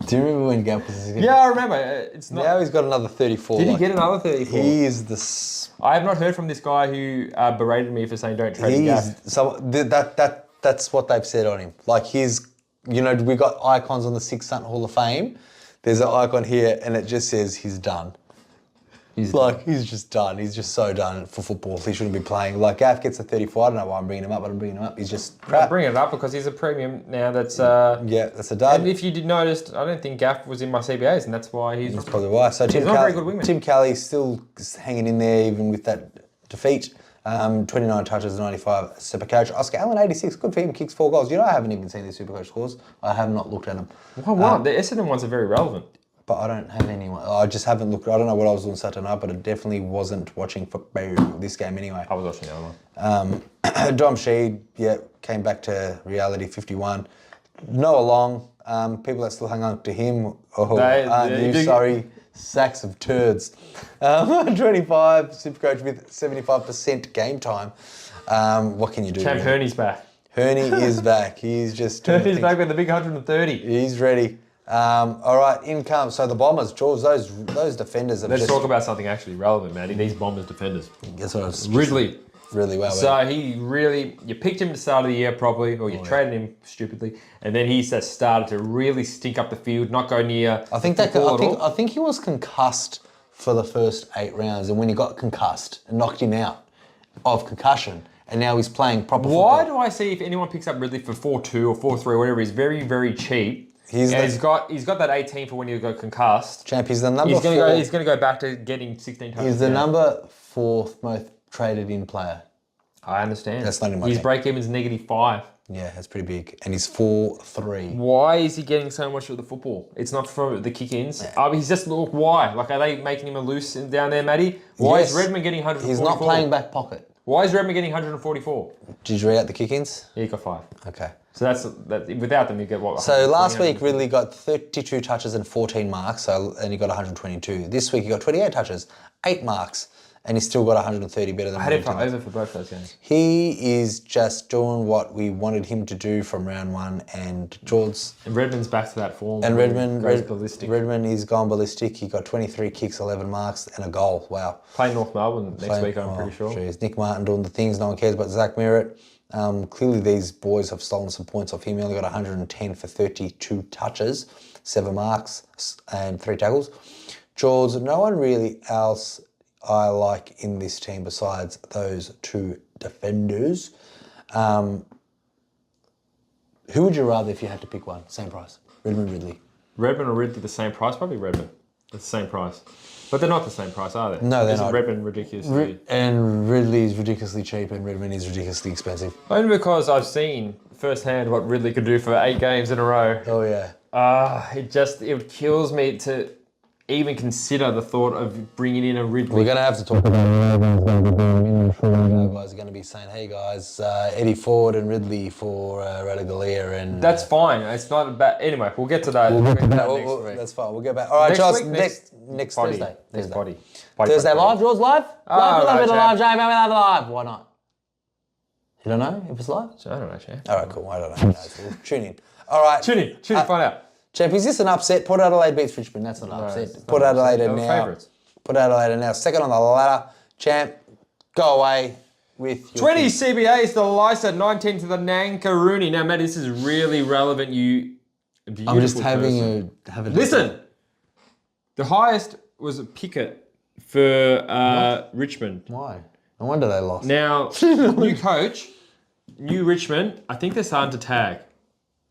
Do you remember when Gaff was a $600,000? Yeah, I remember. It's not. Now he's got another 34. Did he get another 34? He is the... I have not heard from this guy who berated me for saying don't trade Gaff. That's what they've said on him. Like we got icons on the Six Sunt Hall of Fame. There's an icon here and it just says he's done. He's just done. He's just so done for football. He shouldn't be playing. Like Gaff gets a 34. I don't know why I'm bringing him up, but I'm bringing him up. He's just crap. I'm bringing it up because he's a premium now. That's that's a dud. And if you did notice, I don't think Gaff was in my CBAs, and that's why he's. That's probably why. So he's not a very good wingman. Tim Kelly's still hanging in there even with that defeat. 29 touches, 95 SuperCoach. Oscar Allen, 86. Good for him, kicks 4 goals. You know, I haven't even seen the SuperCoach scores. I have not looked at them. Why? The Essendon ones are very relevant. But I don't have anyone. I just haven't looked. I don't know what I was doing Saturday night, but I definitely wasn't watching football this game anyway. I was watching the other one. Dom Sheed, came back to reality, 51. Noah Long, people that still hang on to him. Sorry. Sacks of turds. 25, Supercoach with 75% game time. What can you do? Champ Herney's back. Herney is back. He's just... Herney's back with the big 130. He's ready. All right, in comes... So the Bombers, George, those defenders have Let's talk about something actually relevant, Matty. These Bombers defenders. That's what I was... Ridley. Really well. So he really... You picked him at the start of the year probably, or you traded him stupidly, and then he started to really stink up the field, not go near... I think he was concussed for the first 8 rounds, and when he got concussed and knocked him out of concussion, and now he's playing proper football. Why do I see if anyone picks up Ridley for 4.2 or 4.3 or whatever, he's very, very cheap. He's got that 18 for when he got concussed. Champ, he's the number 4. He's going to go back to getting 16 touches. He's the number 4th most traded in player. I understand. That's not in my His team. break-even's -5. Yeah, that's pretty big. And he's 4.3. Why is he getting so much of the football? It's not for the kick-ins. He's just, look, why? Like, are they making him a loose down there, Matty? Why is Redmond getting 144? He's not playing back pocket. Why is Redmond getting 144? Did you read out the kick-ins? Yeah, he got 5. Okay. So that's without them, you get what? So last week, Ridley got 32 touches and 14 marks, and he got 122. This week, he got 28 touches, 8 marks, and he's still got 130 better than I had him for over for both those games. He is just doing what we wanted him to do from round 1, and George... And Redmond's back to that form. And Redmond is gone ballistic. He got 23 kicks, 11 marks, and a goal. Wow. Playing North Melbourne next week, I'm pretty sure. Geez. Nick Martin doing the things no one cares about. Zach Merritt. Clearly, these boys have stolen some points off him. He only got 110 for 32 touches, 7 marks, and 3 tackles. George, no one really else I like in this team besides those 2 defenders. Who would you rather if you had to pick one? Same price. Redmond, Ridley. Redmond or Ridley the same price? Probably Redmond. It's the same price. But they're not the same price, are they? No, they're not. Redmond ridiculously... And Ridley is ridiculously cheap and Redmond is ridiculously expensive. Only because I've seen firsthand what Ridley could do for 8 games in a row. Oh, yeah. It kills me to even consider the thought of bringing in a Ridley. We're going to have to talk about what everyone's going to be doing in the Fremantle. Guys are going to be saying, hey guys, Eddie Ford and Ridley for Radaglia and... That's fine. It's not bad. Anyway, we'll get to that. We'll get to that next week. That's fine. We'll get back. All right, Charles, next Thursday. Next body. Thursday live? Yours live? Live, live, Jamie. Live. Why not? You don't know if it's live? I don't know, Champ. All right, cool. I don't know. We'll tune in. All right. Tune in, find out. Champ, is this an upset? Port Adelaide beats Richmond. That's not an upset. Port Adelaide are now. Port Adelaide are now second on the ladder. Champ, go away with your 20 CBAs to Lysa, 19 to the Nankaruni. Now, Matt, this is really relevant. You beautiful I'm just person. having a Listen, the highest was a Pickett for Richmond. Why? No wonder they lost. Now, new coach, new Richmond. I think they're starting to tag.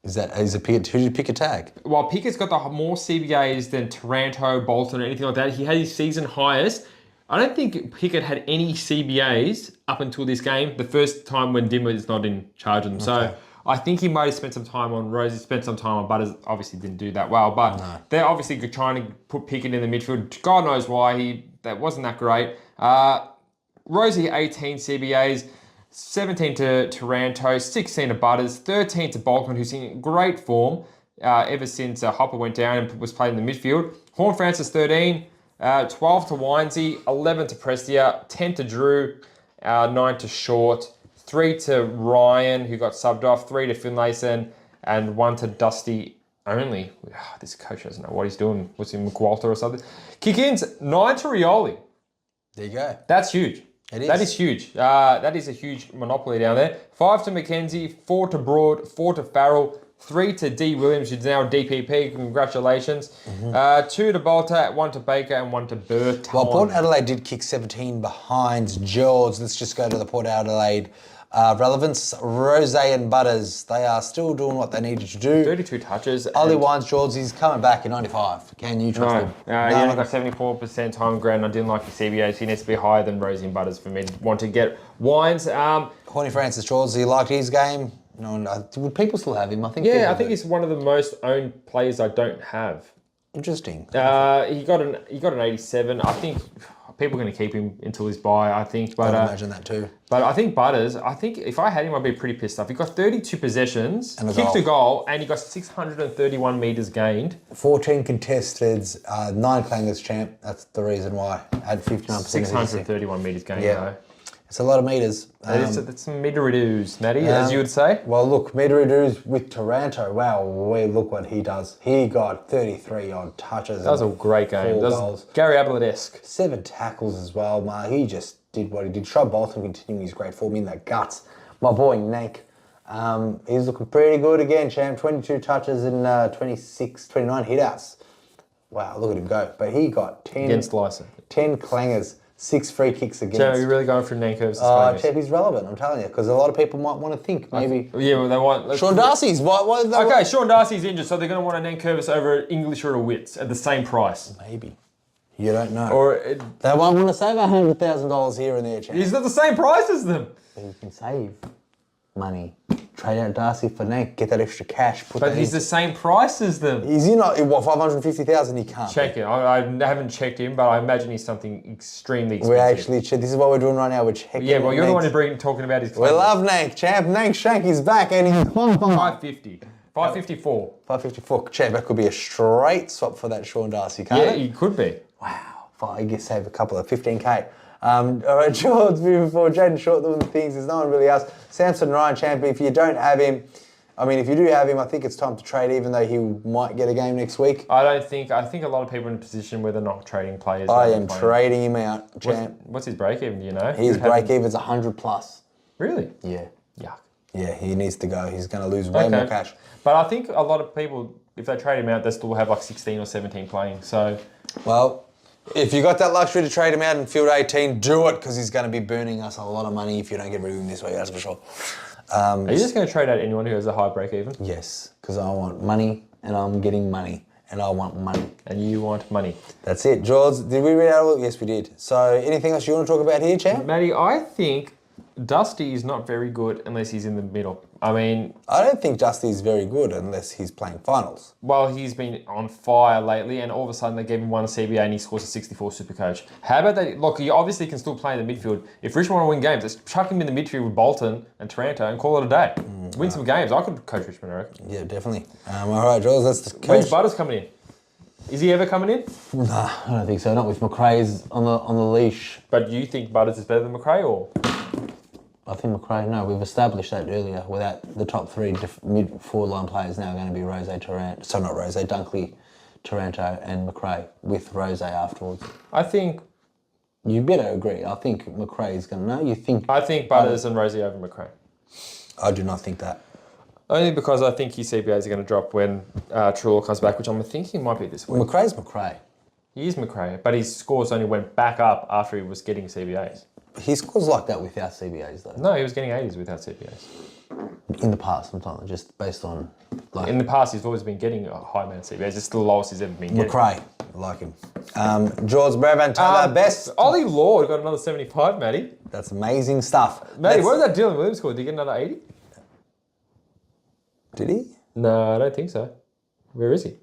Is a Pickett? Who did you pick a tag? Well, Pickett's got the more CBAs than Taranto, Bolton, or anything like that. He had his season highest. I don't think Pickett had any CBAs up until this game, the first time when Dimmer is not in charge of them. Okay. So I think he might have spent some time on Rosie, spent some time on Butters. Obviously didn't do that well, but they're obviously trying to put Pickett in the midfield. God knows why that wasn't that great. Rosie, 18 CBAs. 17 to Taranto, 16 to Butters, 13 to Bolton, who's in great form ever since Hopper went down and was playing in the midfield. Horn Francis, 13, 12 to Winesy, 11 to Prestia, 10 to Drew, 9 to Short, 3 to Ryan, who got subbed off, 3 to Finlayson, and 1 to Dusty only. This coach doesn't know what he's doing. What's he, McWalter or something? Kick-ins, 9 to Rioli. There you go. That's huge. It is. That is huge. That is a huge monopoly down there. 5 to McKenzie, 4 to Broad, 4 to Farrell, 3 to D. Williams, who's now DPP. Congratulations. 2 to Bolter, 1 to Baker, and 1 to Burton. Well, Port Adelaide did kick 17 behind George. Let's just go to the Port Adelaide relevance. Rose and Butters, they are still doing what they needed to do. 32 touches. Ollie Wines, George, he's coming back in 95. Can you trust him? He only got 74% time ground. I didn't like the CBAs. He needs to be higher than Rosie and Butters for me to want to get Wines. Horny Francis, George, he liked his game. No, would people still have him? I think. Yeah, I think he's one of the most owned players I don't have. Interesting. He got an 87. I think people are going to keep him until his bye, I think. But I'd imagine that too. But I think Butters, if I had him, I'd be pretty pissed off. He got 32 possessions, kicked a goal, and he got 631 metres gained. 14 contested, 9 clangers, Champ. That's the reason why. Had 59%. 631 metres gained, though. It's a lot of metres. That's some midridoos, Matty, as you would say. Well, look, midridoos with Taranto. Wow, look what he does. He got 33 odd touches. That was a great game. 4 goals. Gary Ablett-esque. 7 tackles as well, He just did what he did. Shrub Bolton continuing his great form in the guts. My boy, Nank. He's looking pretty good again, Champ. 22 touches and 29 hit-outs. Wow, look at him go. But he got 10 Against Lyson. 10 clangers, 6 free kicks against. Are you really going through Nankiv's? Chep, he's relevant, I'm telling you, because a lot of people might want to think maybe. Yeah, well, they want... Sean Darcy's. Okay, Sean Darcy's injured, so they're going to want a Nankervis over English or a Wits at the same price. Maybe. You don't know. Or they won't want to save $100,000 here and there, Chep. He's not the same price as them. But you can save money. Trade out Darcy for Nank, get that extra cash. But he's the same price as them. Is he not? What, 550,000? He can't. Check it. I haven't checked him, but I imagine he's something extremely expensive. We're actually, this is what we're doing right now. We're checking. Yeah, well, you're the one who's talking about his. We love Nank, champ. Nank Shank is back and he's 550. 554. 554. Champ, that could be a straight swap for that Sean Darcy, can't it? Yeah, he could be. Wow. I guess save a couple of 15K. All right, George, moving forward. Jaden Short doing things. There's no one really else. Samson Ryan, champ. If you don't have him, if you do have him, I think it's time to trade, even though he might get a game next week. I think a lot of people are in a position where they're not trading players. I am trading him out, champ. What's his break even, do you know? His break even's 100 plus. Really? Yeah. Yuck. Yeah, he needs to go. He's going to lose way more cash. But I think a lot of people, if they trade him out, they still have like 16 or 17 playing. So, well, if you got that luxury to trade him out in field 18, do it, because he's going to be burning us a lot of money if you don't get rid of him this way, that's for sure. Are you just going to trade out anyone who has a high break even? Yes, because I want money and I'm getting money and I want money. And you want money. That's it. George, did we read out all? Yes, we did. So anything else you want to talk about here, champ? Matty, I think Dusty is not very good unless he's in the middle. I don't think Dusty's very good unless he's playing finals. Well, he's been on fire lately, and all of a sudden they gave him one CBA and he scores a 64 SuperCoach. How about that? Look, he obviously can still play in the midfield. If Richmond want to win games, let's chuck him in the midfield with Bolton and Taranto and call it a day. Win some games. I could coach Richmond, I reckon. Yeah, definitely. All right, Jules, let's coach. When's Butters coming in? Is he ever coming in? Nah, I don't think so. Not with McRae's on the leash. But you think Butters is better than McRae, or? I think McRae, no, we've established that earlier. Without the top three mid-forward line players now are going to be Dunkley, Taranto and McRae, with Rose afterwards. I think... You better agree. I think McRae's going to know. You think... I think Butters and Rosie over McRae. I do not think that. Only because I think his CBAs are going to drop when Trelaw comes back, which I'm thinking might be this week. McRae's McRae. He is McRae, but his scores only went back up after he was getting CBAs. He scores like that without CBAs, though. No, he was getting 80s without CBAs. In the past, sometimes, just based on... In the past, he's always been getting a high amount of CBAs. It's the lowest he's ever been getting. McRae, I like him. George Brabant, Taylor, best... Ollie Lord got another 75, Matty. That's amazing stuff. Matty, what did that Dylan Williams score? Did he get another 80? Did he? No, I don't think so. Where is he?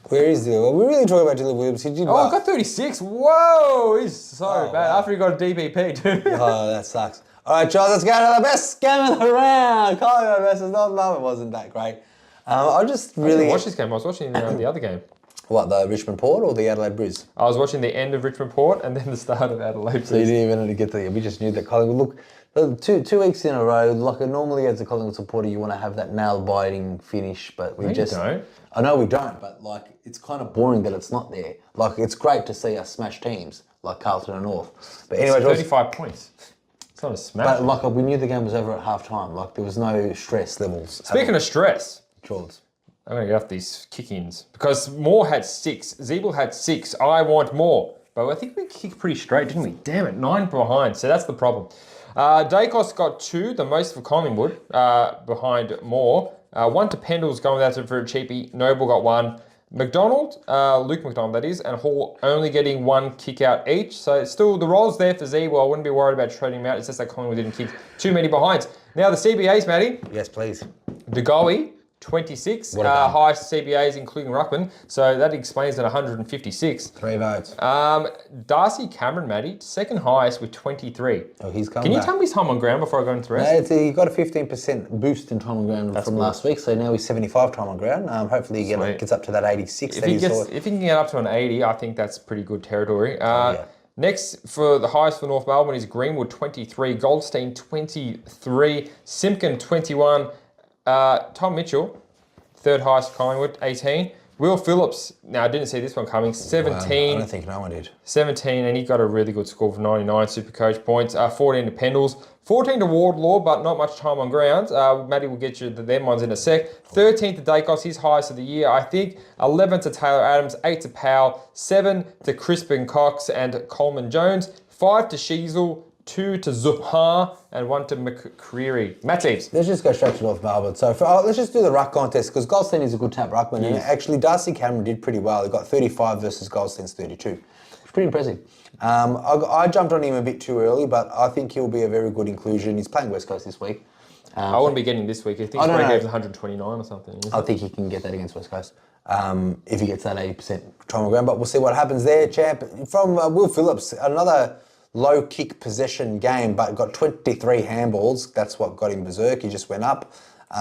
Where is he? Well, we're really talking about Dylan Williams. He did well. Got 36. Whoa, he's so bad. Wow. After he got a DPP too. Oh, that sucks. All right, Charles, let's go to the best game of the round. Collingwood versus North Melbourne wasn't that great. I just really... I didn't watch this game. I was watching the other game. What, the Richmond Port or the Adelaide Bris? I was watching the end of Richmond Port and then the start of Adelaide Bris. So you didn't even get to... We just knew that Collingwood... Look, two weeks in a row, like normally as a Collingwood supporter, you want to have that nail-biting finish, but we just... don't. I know we don't, but like it's kind of boring that it's not there. Like it's great to see us smash teams like Carlton and North. But anyway, 35 points. It's not a smash. But like we knew the game was over at half time. Like there was no stress levels. Speaking of stress, George, I'm going to get off these kick-ins because Moore had 6, Zeeble had 6. I want more, but I think we kicked pretty straight, didn't we? Damn it, 9 behind. So that's the problem. Dacos got 2, the most for Collingwood, behind Moore. 1 to Pendle's going without for a cheapie. Noble got 1. McDonald, Luke McDonald that is, and Hall only getting 1 kick out each. So it's still the role's there for Z. Well, I wouldn't be worried about trading him out. It's just that Collingwood didn't kick too many behinds. Now the CBAs, Matty. Yes, please. DeGoey, 26. Highest CBAs, including Ruckman. So that explains at 156. 3 votes. Darcy Cameron, Matty, second highest with 23. Oh, he's coming Can you back. tell me his time on ground before I go into the rest? No, he got a 15% boost in time on ground from last week, so now he's 75 time on ground. Hopefully he gets up to that 86 if he can get up to an 80, I think that's pretty good territory. Next, for the highest for North Melbourne is Greenwood, 23. Goldstein, 23. Simpkin, 21. Tom Mitchell, third highest Collingwood, 18. Will Phillips, now I didn't see this one coming, 17. I don't think no one did. 17, and he got a really good score of 99 SuperCoach points. 14 to Pendles, 14 to Wardlaw, but not much time on ground. Matty will get you them ones in a sec. 13 to Dacos, his highest of the year, I think. 11 to Taylor Adams, 8 to Powell, 7 to Crispin Cox and Coleman Jones, 5 to Sheasel, 2 to Zuhar, and 1 to McCreary. Matt Leaves. Let's just go straight to North Melbourne. So let's just do the ruck contest, because Goldstein is a good tap ruckman. And actually, Darcy Cameron did pretty well. He got 35 versus Goldstein's 32. It's pretty impressive. I jumped on him a bit too early, but I think he'll be a very good inclusion. He's playing West Coast this week. I wouldn't be getting this week. I think Greg gave 129 or something. I think he can get that against West Coast if he gets that 80% time on ground. But we'll see what happens there, champ. From Will Phillips, another low kick possession game, but got 23 handballs. That's what got him berserk. He just went up.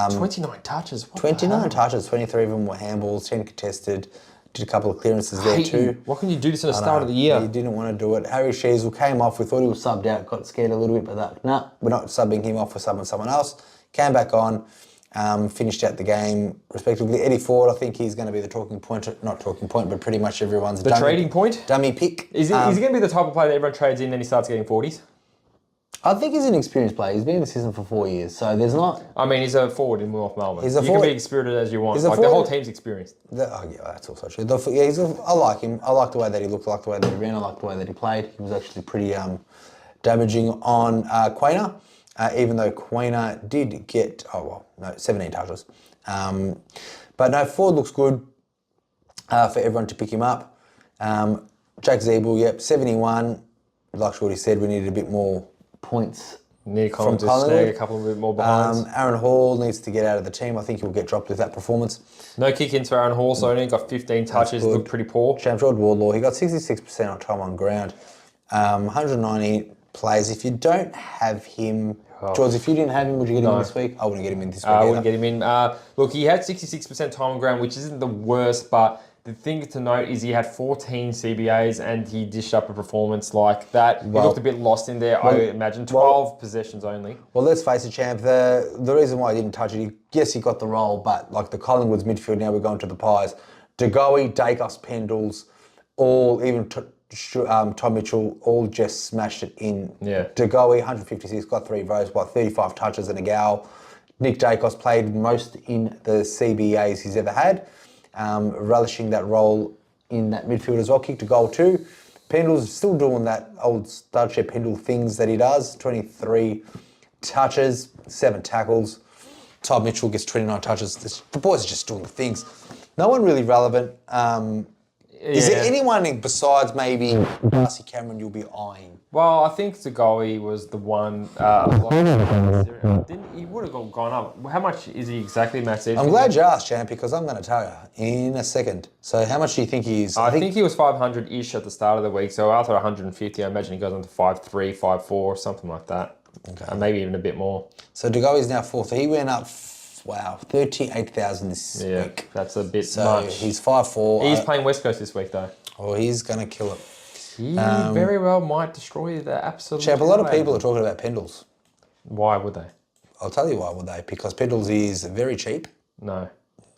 29 touches. 29 touches, 23 of them were handballs, 10 contested. Did a couple of clearances there too. Why can you do this at the start of the year? He didn't want to do it. Harry Sheasel came off. We thought he was subbed out. Got scared a little bit, but we're not subbing him off for someone else. Came back on. Finished out the game respectively. Eddie Ford, I think he's going to be the talking point, not talking point, but pretty much everyone's trading point? Dummy pick. Is he going to be the type of player that everyone trades in and then he starts getting 40s? I think he's an experienced player. He's been in the system for 4 years, so there's not... I mean, he's a forward in North Melbourne. You can be experienced as you want. Like, the whole team's experienced. That's also true. I like him. I like the way that he looked, I like the way that he ran, I like the way that he played. He was actually pretty damaging on Quainer. Even though Quainer did get, 17 touches. But no, Ford looks good for everyone to pick him up. Jack Zeeble, 71. Like Shorty said, we needed a bit more points Need from to Collingwood. snag a couple of bit more behinds. Aaron Hall needs to get out of the team. I think he'll get dropped with that performance. No kick-ins for Aaron Hall, so only got 15 touches, looked pretty poor. Champ George Wardlaw, he got 66% on time on ground. 190 plays. If you don't have him... George, if you didn't have him, would you get him in this week? I wouldn't get him in this week I wouldn't get him in. Look, he had 66% time on ground, which isn't the worst, but the thing to note is he had 14 CBAs and he dished up a performance like that. He looked a bit lost in there, I imagine. 12 possessions only. Well, let's face it, champ, the reason why he didn't touch it, yes, he got the role, but like the Collingwood's midfield, now we're going to the Pies. DeGoey, Dacos, Pendles, all, even Tom Mitchell, all just smashed it in. Yeah. DeGoey, 156, got 3 votes, 35 touches and a goal. Nick Dacos played most in the CBAs he's ever had. Relishing that role in that midfield as well. Kicked a goal too. Pendle's still doing that old Studshare Pendle things that he does. 23 touches, 7 tackles. Todd Mitchell gets 29 touches. The boys are just doing the things. No one really relevant. Is there anyone besides maybe Darcy Cameron you'll be eyeing? Well, I think Zagowi was the one. He would have gone up. How much is he exactly, Matt? I'm glad you asked, champ, because I'm going to tell you in a second. So how much do you think he is? I think he was 500-ish at the start of the week. So after 150, I imagine he goes on to 5.3, 5.4, something like that. Okay. Maybe even a bit more. So Zagowi's now 4th. He went up... Wow, 38,000 this week. That's a bit so much. He's 5'4". He's playing West Coast this week, though. Oh, he's going to kill it. He very well might destroy the absolute... Champ, a lot of people are talking about Pendles. Why would they? I'll tell you why would they. Because Pendles is very cheap. No.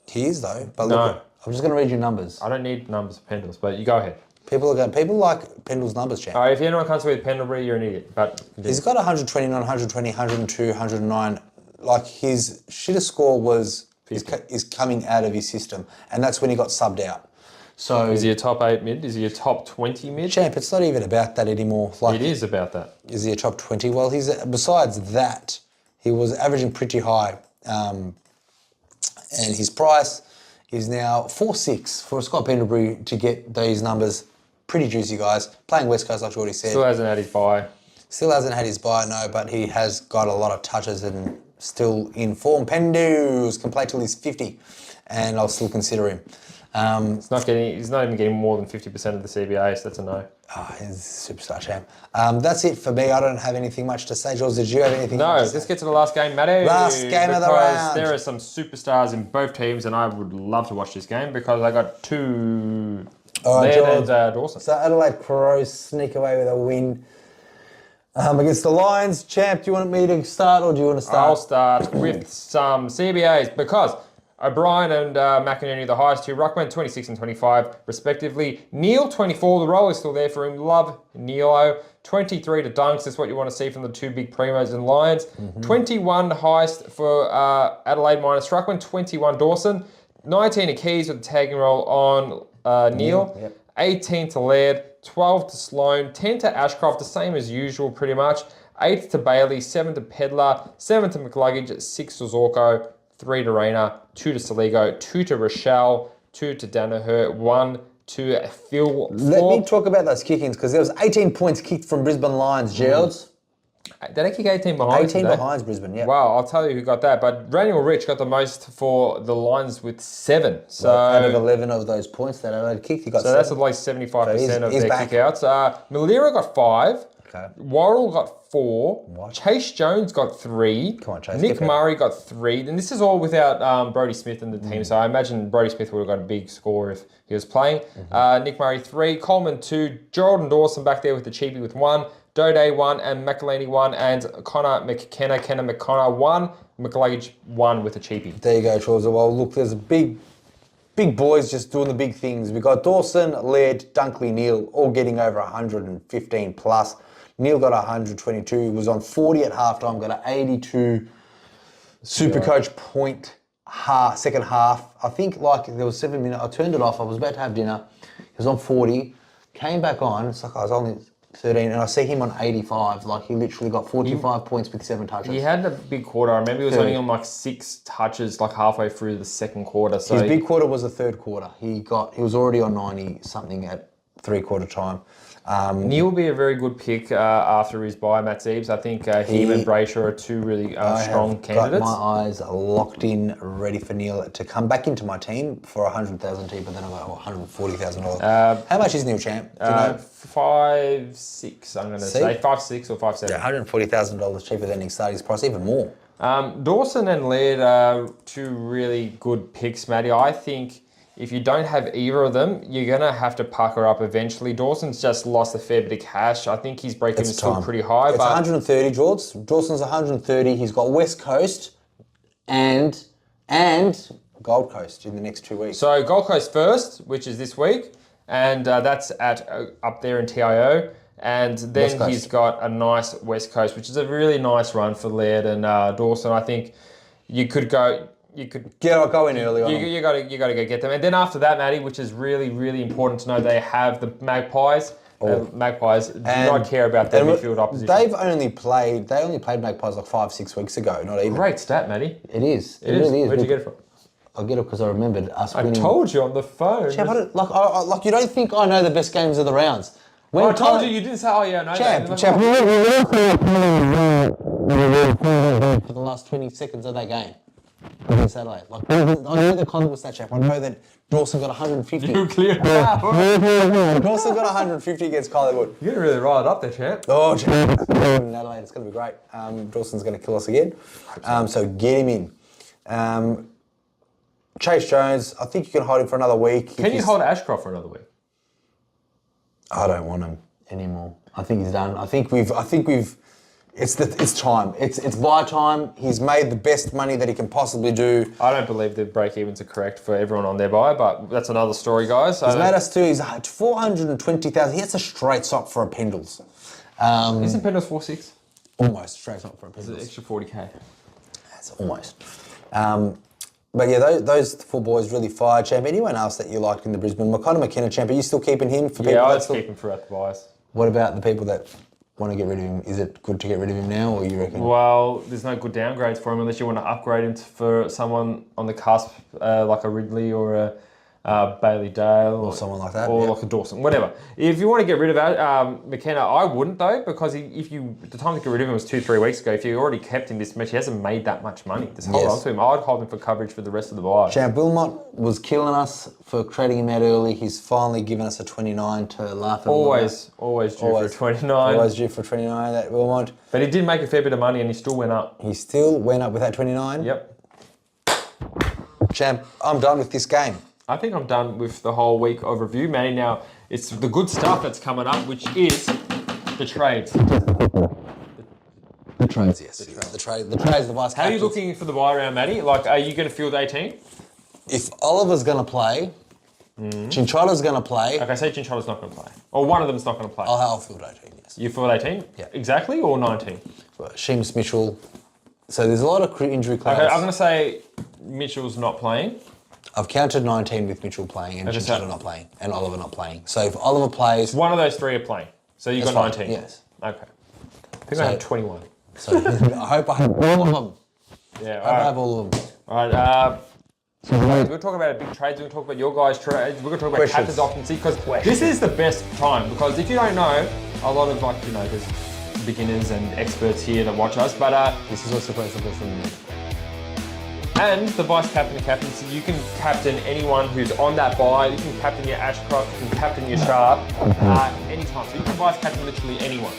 He is, though. But look, I'm just going to read you numbers. I don't need numbers for Pendles, but you go ahead. People like Pendle's numbers, champ. All right, if anyone comes with Pendlebury, you're an idiot. But he's got 129, 120, 102, 109... Like his shitter score is coming out of his system, and that's when he got subbed out. So is he a top 8 mid? Is he a top 20 mid? Champ, it's not even about that anymore. Like, it is about that. Is he a top 20? Well, besides that, he was averaging pretty high, and his price is now 4.6 for Scott Pendlebury to get these numbers. Pretty juicy, guys. Playing West Coast, like you already said. Still hasn't had his bye. Still hasn't had his bye, no, but he has got a lot of touches and still in form. Pendus can play till he's 50, and I'll still consider him. He's not even getting more than 50% of the CBAs. That's a no. He's a superstar champ. That's it for me. I don't have anything much to say. George, did you have anything? No, let's get to the last game, Matty. Last game of the round. There are some superstars in both teams, and I would love to watch this game because I got 2 and Dawson. So Adelaide Crows sneak away with a win. Against the Lions. Champ, do you want me to start or do you want to start? I'll start with some CBAs because O'Brien and McInerney, the highest two. Ruckman, 26 and 25, respectively. Neil, 24. The role is still there for him. Love Neilo. 23 to Dunks. That's what you want to see from the two big Premos and Lions. 21 highest for Adelaide minus Ruckman. 21 Dawson. 19 to Keys with the tagging roll on Neil. Yep. 18 to Laird. 12 to Sloan. 10 to Ashcroft. The same as usual, pretty much. 8 to Bailey. 7 to Pedlar. 7 to McLuggage. 6 to Zorko. 3 to Rayner, 2 to Saligo, 2 to Rochelle, 2 to Danaher, 1 to Phil. Let me talk about those kick-ins, because there was 18 points kicked from Brisbane Lions, Geralds. Did they kick 18 behind 18 today? behind Brisbane, yeah. Wow, I'll tell you who got that. But Daniel Rich got the most for the Lions with 7. So out of 11 of those points that Adelaide kicked, he got 7. that's at least 75% of he's their back. kick-outs. Malira got 5. Okay. Worrell got 4. What? Chase Jones got 3. Come on, Chase, Nick get Murray got 3. And this is all without Brodie Smith in the team. So I imagine Brodie Smith would have got a big score if he was playing. Nick Murray 3. Coleman 2. Jordan Dawson back there with the cheapie with 1. Dode 1 and McElhaney 1. And Kenna McConnor 1. McLuggage 1 with the cheapie. There you go, Charles. Well, look, there's a big boys just doing the big things. We've got Dawson, Laird, Dunkley, Neil, all getting over 115 plus. Neil got 122. He was on 40 at halftime, got an 82 SuperCoach point second half. I think like there was 7 minutes. I turned it off. I was about to have dinner. He was on 40. Came back on. It's like I was only 13, and I see him on 85. Like he literally got 45 points with 7 touches. He had a big quarter. I remember he was only on like 6 touches, like halfway through the second quarter. So his big quarter was the third quarter. He was already on 90 something at 3/4 time. Neil will be a very good pick after his bye, Matt Zeebs. I think him and Brayshaw are two really strong candidates. Got my eyes locked in, ready for Neil to come back into my team for 100,000 cheaper than about $140,000. How much is Neil, champ? Do you know? 5.6. I'm going to say 5.6 or 5.7. Yeah, $140,000 cheaper than his starting price, even more. Dawson and Laird are two really good picks, Matty. I think if you don't have either of them, you're going to have to pucker up eventually. Dawson's just lost a fair bit of cash. I think his break-even is still pretty high. It's 130, George. Dawson's 130. He's got West Coast and Gold Coast in the next 2 weeks. So Gold Coast first, which is this week, and that's at up there in TIO. And then he's got a nice West Coast, which is a really nice run for Laird and Dawson. I think you could go... go in early on. You got to go get them, and then after that, Matty, which is really, really important to know, they have the Magpies. Magpies do not care about their midfield opposition. They only played Magpies like 5-6 weeks ago. Not even. Great stat, Matty. It is. It really is. Where'd you get it from? I'll get it because I remembered us winning. I told you on the phone. Champ, like you don't think I know the best games of the rounds. I told you didn't say, oh yeah, no. Champ. For the last 20 seconds of that game. Against Adelaide. Like, I know the Collingwood stat, champ. I know that Dawson got 150. You clear. Dawson got 150 against Collingwood. You're going to really rile it up there, champ. Oh, champ. In Adelaide, it's going to be great. Dawson's going to kill us again. So get him in. Chase Jones, I think you can hold him for another week. Can you hold Ashcroft for another week? I don't want him anymore. I think he's done. I think we've. It's time. It's buy time. He's made the best money that he can possibly do. I don't believe the break-evens are correct for everyone on their buy, but that's another story, guys. He's made us too. He's 420,000. He has a straight sock for a Pendles. Isn't Pendles 4.6? Almost straight sock for a Pendles. It's an extra 40k. That's almost. But yeah, those 4 boys really fired, champ. Anyone else that you liked in the Brisbane? Connor McKenna, champ. Are you still keeping him for people? Yeah, I'd keep him throughout the buys. What about the people that want to get rid of him? Is it good to get rid of him now, or you reckon? Well, there's no good downgrades for him unless you want to upgrade him for someone on the cusp, like a Ridley or a Bailey Dale. Or someone like that. Or like a Dawson, whatever. If you want to get rid of McKenna, I wouldn't though, because the time to get rid of him was 2-3 weeks ago. If you already kept him this much, he hasn't made that much money. Just hold on to him. I'd hold him for coverage for the rest of the buy. Champ Wilmot was killing us for trading him out early. He's finally given us a 29 to laugh at. Always due for a 29. Always due for 29, that Wilmot. But he did make a fair bit of money and he still went up. He still went up with that 29? Yep. Champ, I'm done with this game. I think I'm done with the whole week of review, Manny. Now, it's the good stuff that's coming up, which is the trades. The trades, yes. The trades, the vice. How are you looking for the buy round, Matty? Like, are you going to field 18? if Oliver's going to play, Chinchola's going to play. Okay, say Chinchola's not going to play. Or one of them's not going to play. I'll field 18, yes. You field 18? Yeah. Exactly, or 19? Sheamus, Mitchell. So there's a lot of injury clouds. Okay, I'm going to say Mitchell's not playing. I've counted 19 with Mitchell playing and Chinchola not playing and Oliver not playing. So if Oliver plays... One of those three are playing. So you've got 19? Yes. Okay. I think I have 21. So I hope I have all of them. Yeah, I hope I have all of them. All right, so we're going to talk about big trades, we're going to talk about your guys' trades, we're going to talk about captain's occupancy, because this is the best time, because if you don't know, a lot of there's beginners and experts here that watch us, but this is also supposed to be from me. And the vice captain and captaincy, you can captain anyone who's on that bye, you can captain your Ashcroft, you can captain your Sharp, anytime. So you can vice captain literally anyone.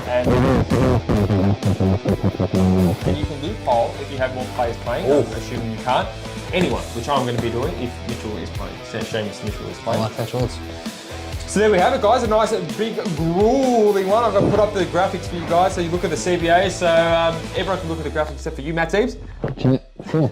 And you can loophole if you have more players playing, I'm assuming you can't. Anyone, which I'm going to be doing if Mitchell is playing. Seamus Mitchell is playing. I like that choice. So there we have it, guys. A nice, big, grueling one. I'm going to put up the graphics for you guys so you look at the CBAs. So everyone can look at the graphics except for you, Matt Zeebs. Sure.